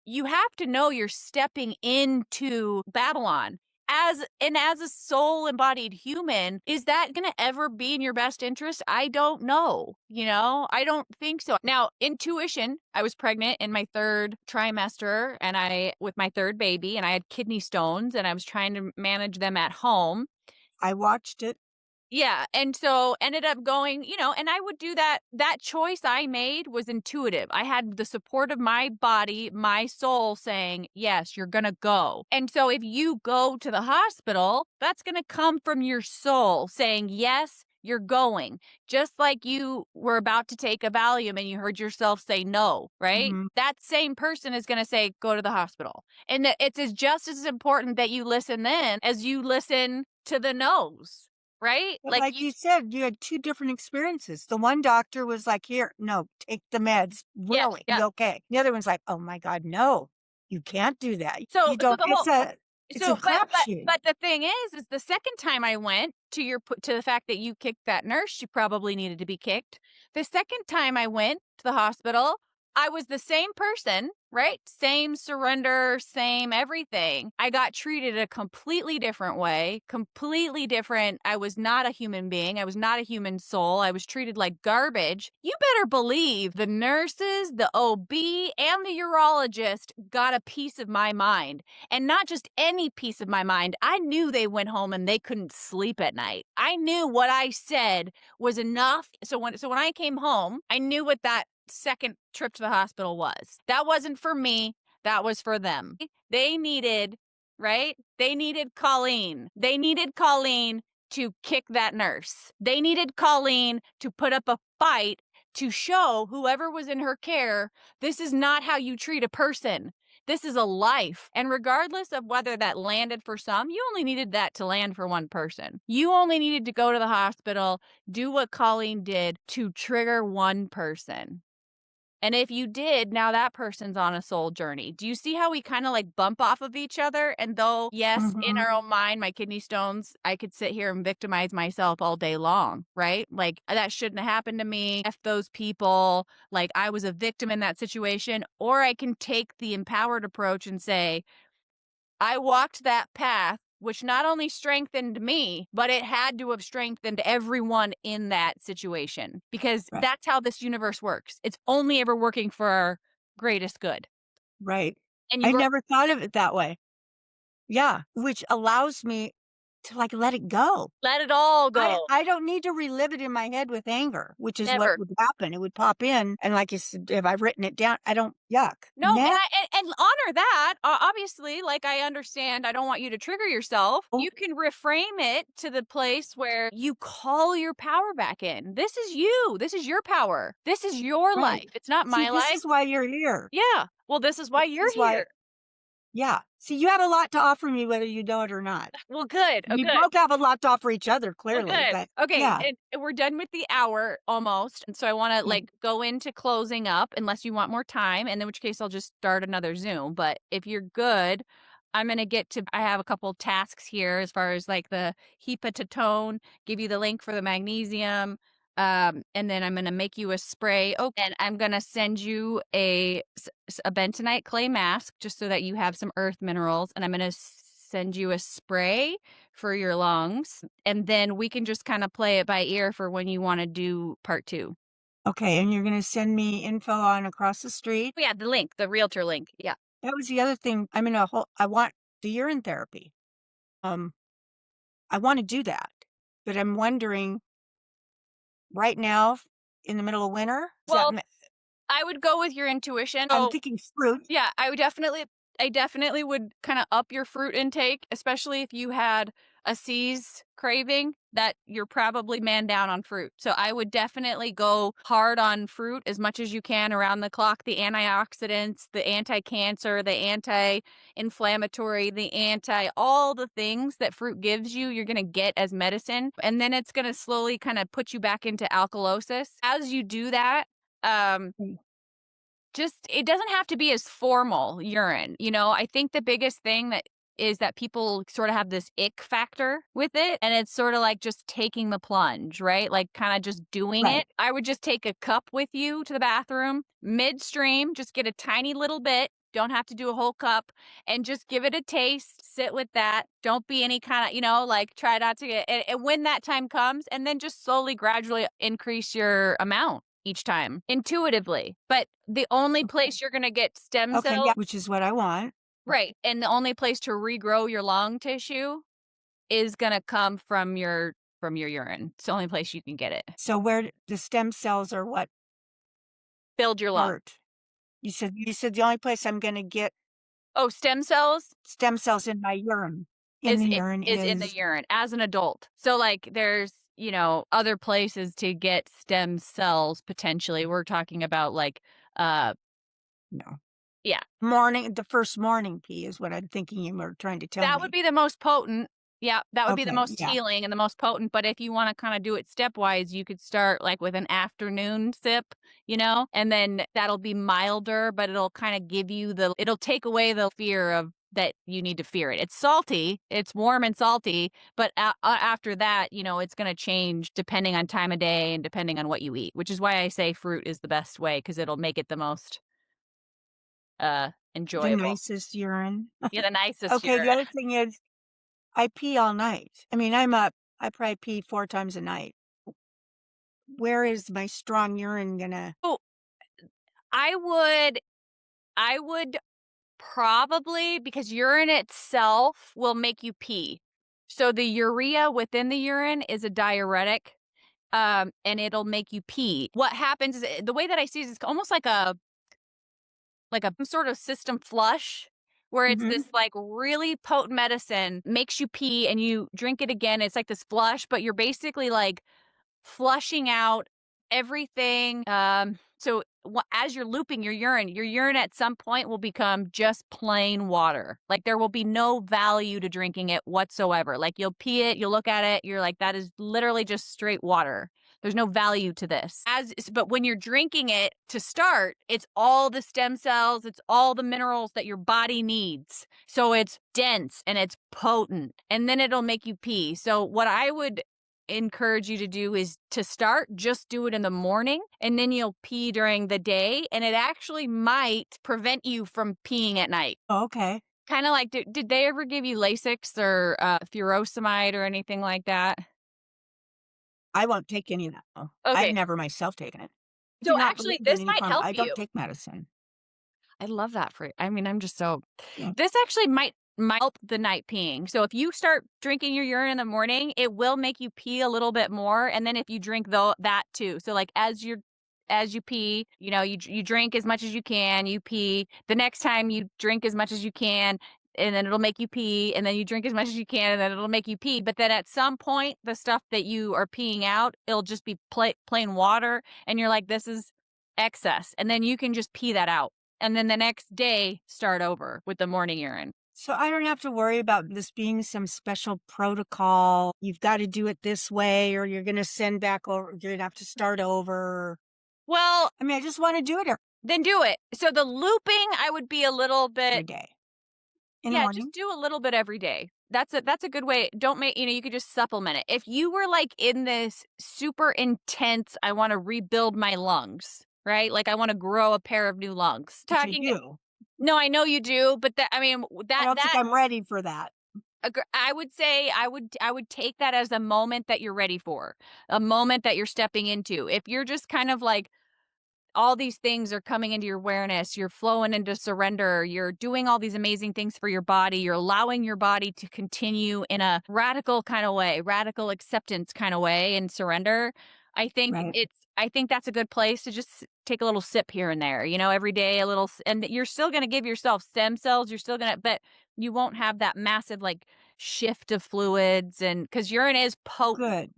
you have to know you're stepping into Babylon. As a soul embodied human, is that going to ever be in your best interest? I don't know. I don't think so. Now, intuition, I was pregnant in my third trimester and with my third baby, and I had kidney stones and I was trying to manage them at home. I watched it. Yeah, and so ended up going, and I would do that. That choice I made was intuitive. I had the support of my body, my soul saying, yes, you're going to go. And so if you go to the hospital, that's going to come from your soul saying, yes, you're going. Just like you were about to take a Valium and you heard yourself say no, right? Mhm. That same person is going to say, go to the hospital. And just as important that you listen then as you listen to the no's. Right? But like you said, you had 2 different experiences. The one doctor was like, "Here, no, take the meds. Yeah, Really, yeah. be okay." The other one's like, "Oh my god, no. You can't do that. So You so don't." the whole It's a crapshoot. but the thing is the second time I went to the fact that you kicked that nurse, she probably needed to be kicked. The second time I went to the hospital, I was the same person, right? Same surrender, same everything. I got treated a completely different way, completely different. I was not a human being. I was not a human soul. I was treated like garbage. You better believe the nurses, the OB, and the urologist got a piece of my mind. And not just any piece of my mind. I knew they went home and they couldn't sleep at night. I knew what I said was enough. So when I came home, I knew what that second trip to the hospital was. That wasn't for me. That was for them. They needed, right? They needed Colleen. They needed Colleen to kick that nurse. They needed Colleen to put up a fight to show whoever was in her care, this is not how you treat a person. This is a life. And regardless of whether that landed for some, you only needed that to land for one person. You only needed to go to the hospital, do what Colleen did to trigger one person. And if you did, now that person's on a soul journey. Do you see how we kind of like bump off of each other? And though, yes, in Mhm. our own mind, my kidney stones, I could sit here and victimize myself all day long, right? Like that shouldn't have happened to me. F those people. Like I was a victim in that situation. Or I can take the empowered approach and say, I walked that path, which not only strengthened me, but it had to have strengthened everyone in that situation because Right, that's how this universe works. It's only ever working for our greatest good. right. And you I were never thought of it that way. Yeah, which allows me to, like, let it go. let it all I go. I don't need to relive it in my head with anger, which is what Never. would happen. It would pop in, and like you said, if I've written it down, I don't yuck. No, and Next. honor that. Obviously, like I understand, I don't want you to trigger yourself. Oh, You can reframe it to the place where you call your power back in. This is you. This is your power. This is your right. life. It's not See, my this life. is why you're here. Yeah. Well, this is why This you're is why here. yeah. See, you have a lot to offer me whether you know it or not. Well, good. Oh, We good. both have a lot to offer each other, Well, clearly, good. but Okay, yeah. and we're done with the hour almost, and so I wanna, Yeah. like, go into closing up unless you want more time, and in which case I'll just start another Zoom, but if you're good, I'm gonna I have a couple tasks here as far as, like, the hepatatone, give you the link for the magnesium, and then I'm gonna make you a spray. Oh, and I'm gonna send you a bentonite clay mask just so that you have some earth minerals, and I'm gonna send you a spray for your lungs, and then we can just kinda play it by ear for when you wanna do part 2. Okay, and you're gonna send me info on across the street? Yeah, the link, the realtor link, yeah. That was the other thing. I'm in a whole I want the urine therapy. Um, I wanna do that, but I'm wondering right now, in the middle of winter, is that Well, ma I would go with your intuition. I'm So, thinking fruit. yeah, I would definitely I definitely would kinda up your fruit intake, especially if you had a C's craving that you're probably man down on fruit. So I would definitely go hard on fruit as much as you can around the clock. The antioxidants, the anti-cancer, the anti-inflammatory, the anti all the things that fruit gives you, you're gonna get as medicine, and then it's gonna slowly kinda put you back into alkalosis. As you do that, um Mm. just it doesn't have to be as formal urine, you know? I think the biggest thing that is that people sort of have this ick factor with it, and it's sort of like just taking the plunge, right? Like kinda just doing Right. it. I would just take a cup with you to the bathroom, midstream, just get a tiny little bit, don't have to do a whole cup, and just give it a taste, sit with that. Don't be any kinda, like, try not to get and when that time comes, and then just slowly, gradually increase your amount each time intuitively. But the only Okay. place you're gonna get stem Okay, yeah, cell which is what I want. right, and the only place to regrow your lung tissue is gonna come from your urine. It's the only place you can get it. So where the stem cells are what Build your lung. part? You said the only place I'm gonna get Oh, stem cells stem cells in my urine in is the I urine is in the is urine as an adult. So, like, there's, other places to get stem cells potentially. We're talking about, like, uh no. yeah. The first morning pee is what I'm thinking you were trying to tell That would me. be the most potent. Yeah, that would be the Okay, most yeah. healing and the most potent, but if you wanna kinda do it stepwise, you could start, like, with an afternoon sip, and then that'll be milder, but it'll kinda give you it'll take away the fear of that you need to fear it. It's salty, it's warm and salty, but after that, it's gonna change depending on time of day and depending on what you eat, which is why I say fruit is the best way because 'cause it'll make it the most, The enjoyable. nicest urine. Yeah, the nicest Okay, urine. the other thing is I pee all night. I mean, I'm up I probably pee 4 times a night. Where is my strong urine gonna So, I would I would probably because urine itself will make you pee. So the urea within the urine is a diuretic, and it'll make you pee. What happens is the way that I see it is almost like a sort of system flush where it's Mhm. this like really potent medicine makes you pee and you drink it again. It's like this flush, but you're basically like flushing out everything. So as you're looping your urine at some point will become just plain water. Like there will be no value to drinking it whatsoever. Like you'll pee it, you'll look at it, you're like, that is literally just straight water. There's no value to this. But when you're drinking it to start, it's all the stem cells, it's all the minerals that your body needs. So it's dense and it's potent, and then it'll make you pee. So what I would encourage you to do is to start, just do it in the morning and then you'll pee during the day. And it actually might prevent you from peeing at night. Oh, okay. Kind of like, did they ever give you Lasix or furosemide or anything like that? I won't take any of that, though. I've Okay. never myself taken it. I do So not actually, believe in this any might form help I don't you. take medicine. I love that for you. I mean, I'm just so Yeah. this actually might help the night peeing. So if you start drinking your urine in the morning, it will make you pee a little bit more. And then if you drink that too. So like as you pee, you drink as much as you can, you pee. The next time you drink as much as you can, and then it'll make you pee, and then you drink as much as you can, and then it'll make you pee. But then at some point, the stuff that you are peeing out, it'll just be plain water, and you're like, this is excess. And then you can just pee that out and then the next day start over with the morning urine. So I don't have to worry about this being some special protocol. You've got to do it this way, or you're going to send back over. You're going to have to start over. Well, I mean, I just want to do it then do it. So the looping, I would be a little every bit, day in the yeah, just morning. do a little bit every day. That's a good way. Don't make, you could just supplement it. If you were like in this super intense, I want to rebuild my lungs, right? Like I want to grow a pair of new lungs. Which I Talking, do. no, I know you do, but I mean, I don't think that I'm ready for that. I would say I would take that as a moment that you're ready for, a moment that you're stepping into. If you're just kind of like all these things are coming into your awareness, you're flowing into surrender, you're doing all these amazing things for your body, you're allowing your body to continue in a radical kind of way, radical acceptance kind of way and surrender. I think Right. I think that's a good place to just take a little sip here and there, every day a little and you're still going to give yourself stem cells, you're still going to but you won't have that massive like shift of fluids and cuz urine is potent. Good.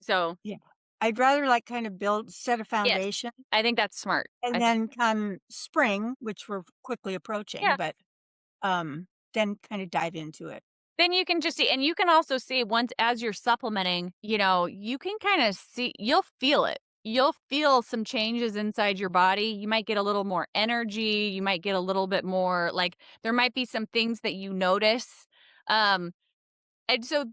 So, Yeah. I'd rather like kind of set a yes. foundation I think that's smart. and I think then come spring, which we're quickly approaching, yeah. but then kind of dive into it. Then you can just see and you can also see once as you're supplementing, you can kinda see you'll feel it. You'll feel some changes inside your body. You might get a little more energy, you might get a little bit more like, there might be some things that you notice, and so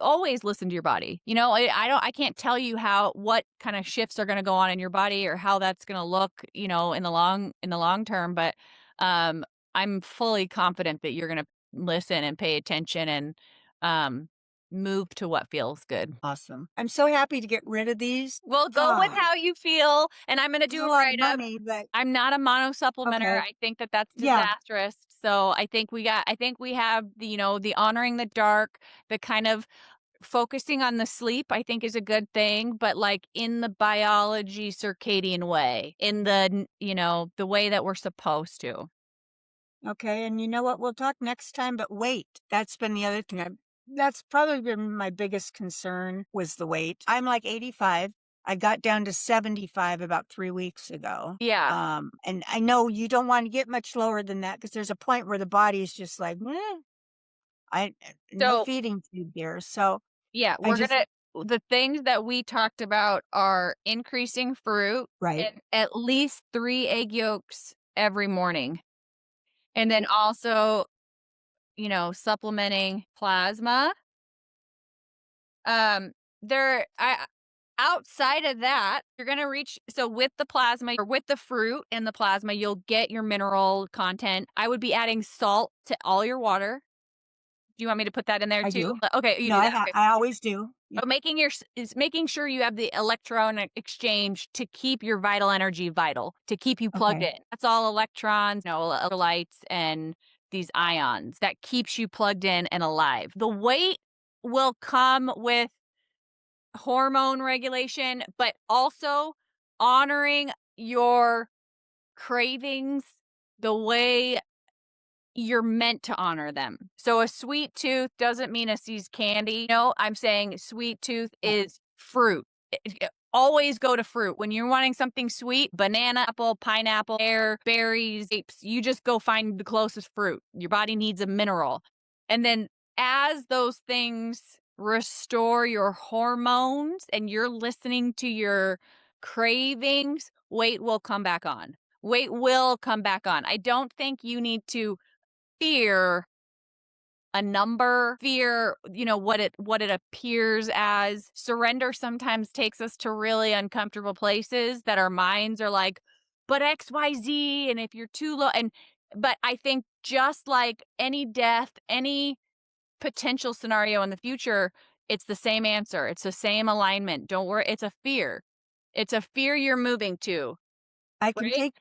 always listen to your body. I can't tell you what kind of shifts are going to go on in your body or how that's going to look, in the long term, but I'm fully confident that you're going to listen and pay attention and um move to what feels good. Awesome. I'm so happy to get rid of these. Well, go with Ah, how you feel and I'm going to it's do a a lot of write up. money, but I'm not a mono supplementer. okay. I think that that's Yeah. disastrous. So I think we have the honoring the dark, the kind of focusing on the sleep, I think is a good thing, but, like, in the biology circadian way, in the way that we're supposed to. Okay. And you know what? We'll talk next time, but weight. That's been the other thing. That's probably been my biggest concern was the weight. I'm like 85. I got down to 75 about 3 weeks ago. Yeah. And I know you don't want to get much lower than that because there's a point where the body is just like, no So, feeding tube here. So yeah, I we're just, gonna the things that we talked about are increasing fruit right. and at least 3 egg yolks every morning, and then also, supplementing plasma. Um, there I outside of that, you're gonna reach so with the plasma or with the fruit and the plasma, you'll get your mineral content. I would be adding salt to all your water. Do you want me to put that in there I too? do. Okay, you No, do that, okay. I always do. Yeah. But making sure you have the electron exchange to keep your vital energy vital, to keep you plugged Okay. in. That's all electrons, electrolytes, and these ions that keeps you plugged in and alive. The weight will come with hormone regulation, but also honoring your cravings the way you're meant to honor them. So a sweet tooth doesn't mean a seized candy. No, I'm saying sweet tooth Yeah. is fruit. Always go to fruit. When you're wanting something sweet, banana, apple, pineapple, pear, berries, grapes, you just go find the closest fruit. Your body needs a mineral. And then as those things restore your hormones and you're listening to your cravings, weight will come back on. Weight will come back on. I don't think you need to fear a number, fear, what it appears as. Surrender sometimes takes us to really uncomfortable places that our minds are like, but XYZ, and if you're too low but I think just like any death, any potential scenario in the future, it's the same answer. It's the same alignment. Don't worry, it's a fear. It's a fear you're moving to, I can right? take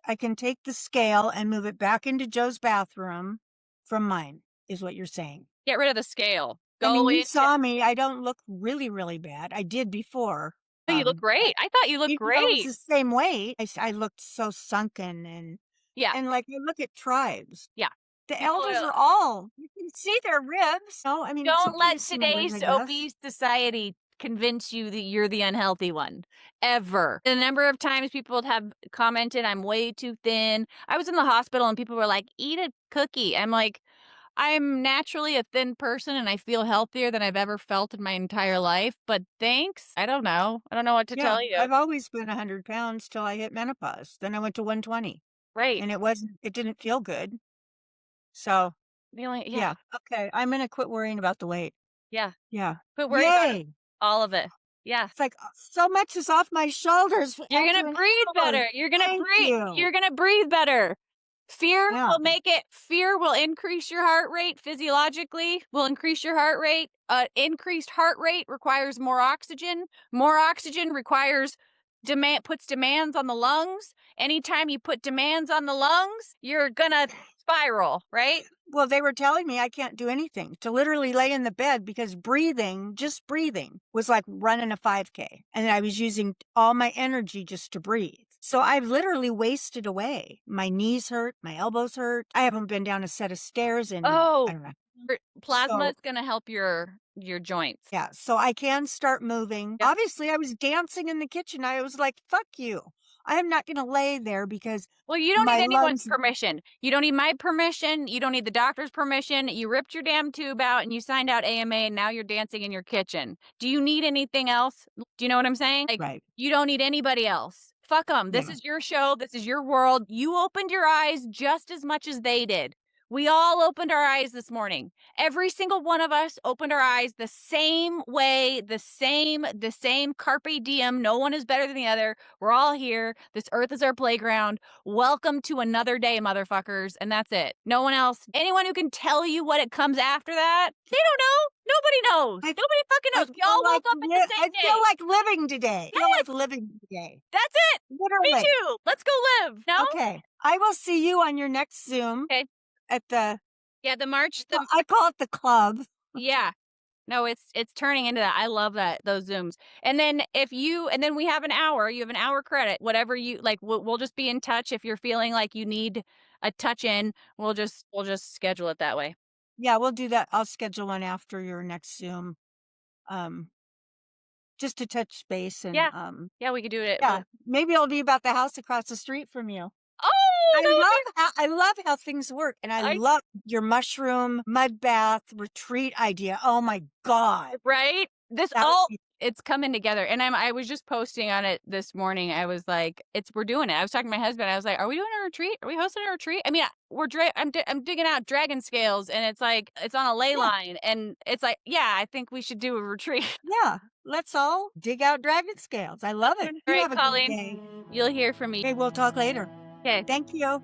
I can take the scale and move it back into Joe's bathroom from mine, is what you're saying. Get rid of the scale. I mean, Go you into saw me. I don't look really, really bad. I did before. Oh, you look But great. I thought you looked even though it was great. the same weight, I looked so sunken Yeah, and like I look at tribes. yeah. The People elders are all you can see their ribs. No, I mean it's don't okay to let see my ribs, I today's guess. obese society convince you that you're the unhealthy one, ever. The number of times people have commented, "I'm way too thin." I was in the hospital and people were like, "Eat a cookie." I'm like, "I'm naturally a thin person and I feel healthier than I've ever felt in my entire life, but thanks." I don't know. I don't know what to Yeah, tell you. I've always been 100 pounds till I hit menopause. Then I went to 120 Right. and it didn't feel good. So Yeah, yeah, okay, I'm gonna quit worrying about the weight. yeah. Yeah. Quit worrying about it. Yay! All of it. Yeah. It's like, so much is off my shoulders You're after gonna an breathe hour. better. Thank you. You're gonna breathe better. Yeah. Fear will increase your heart rate physiologically, will increase your heart rate. Increased heart rate requires more oxygen. More oxygen requires puts demands on the lungs. Anytime you put demands on the lungs, you're gonna spiral, right? Well, they were telling me I can't do anything, to literally lay in the bed because breathing, just breathing, was like running a 5K. And I was using all my energy just to breathe. So I've literally wasted away. My knees hurt, my elbows hurt. I haven't been down a set of stairs in, I Oh, don't know. plasma So, is gonna help your joints. yeah, so I can start moving. Yep. Obviously, I was dancing in the kitchen. I was like, fuck you. I am not going to lay there because Well, you don't my need anyone's lungs, permission. You don't need my permission. You don't need the doctor's permission. You ripped your damn tube out and you signed out AMA and now you're dancing in your kitchen. Do you need anything else? Do you know what I'm saying? Like, right. you don't need anybody else. Fuck them. This Yeah. is your show. This is your world. You opened your eyes just as much as they did. We all opened our eyes this morning. Every single one of us opened our eyes the same way, the same carpe diem. No one is better than the other. We're all here. This earth is our playground. Welcome to another day, motherfuckers. And that's it. No one else. Anyone who can tell you what it comes after that, they don't know. Nobody knows. I Nobody fucking I knows. We feel all like woke up at the I same feel day. like living today. I feel like Yes, living today. that's it. Me Literally. too. Let's go live. No? Okay. I will see you on your next Zoom Okay. at the Yeah, the March, well, the I call it the club. yeah. No, it's turning into that. I love that, those Zooms. And then we have an hour. You have an hour credit. Whatever you like, we'll just be in touch if you're feeling like you need a touch in. We'll just schedule it that way. Yeah, we'll do that. I'll schedule one after your next Zoom. Um, just to touch base and Yeah. Yeah, we could do it. yeah, maybe it'll be about the house across the street from you. Oh, that would be I love how things work, and I I love your mushroom mud bath retreat idea. Oh my god. right? This That would all be it's coming together. And I was just posting on it this morning. I was like, we're doing it. I was talking to my husband. I was like, are we doing a retreat? Are we hosting a retreat? I mean, I'm digging out dragon scales and it's like it's on a ley yeah, line and it's like, yeah, I think we should do a retreat. yeah. Let's all dig out dragon scales. I love it. All You right, have a good Colleen, day. you'll hear from me. Okay, we'll talk later. Okay. Thank you.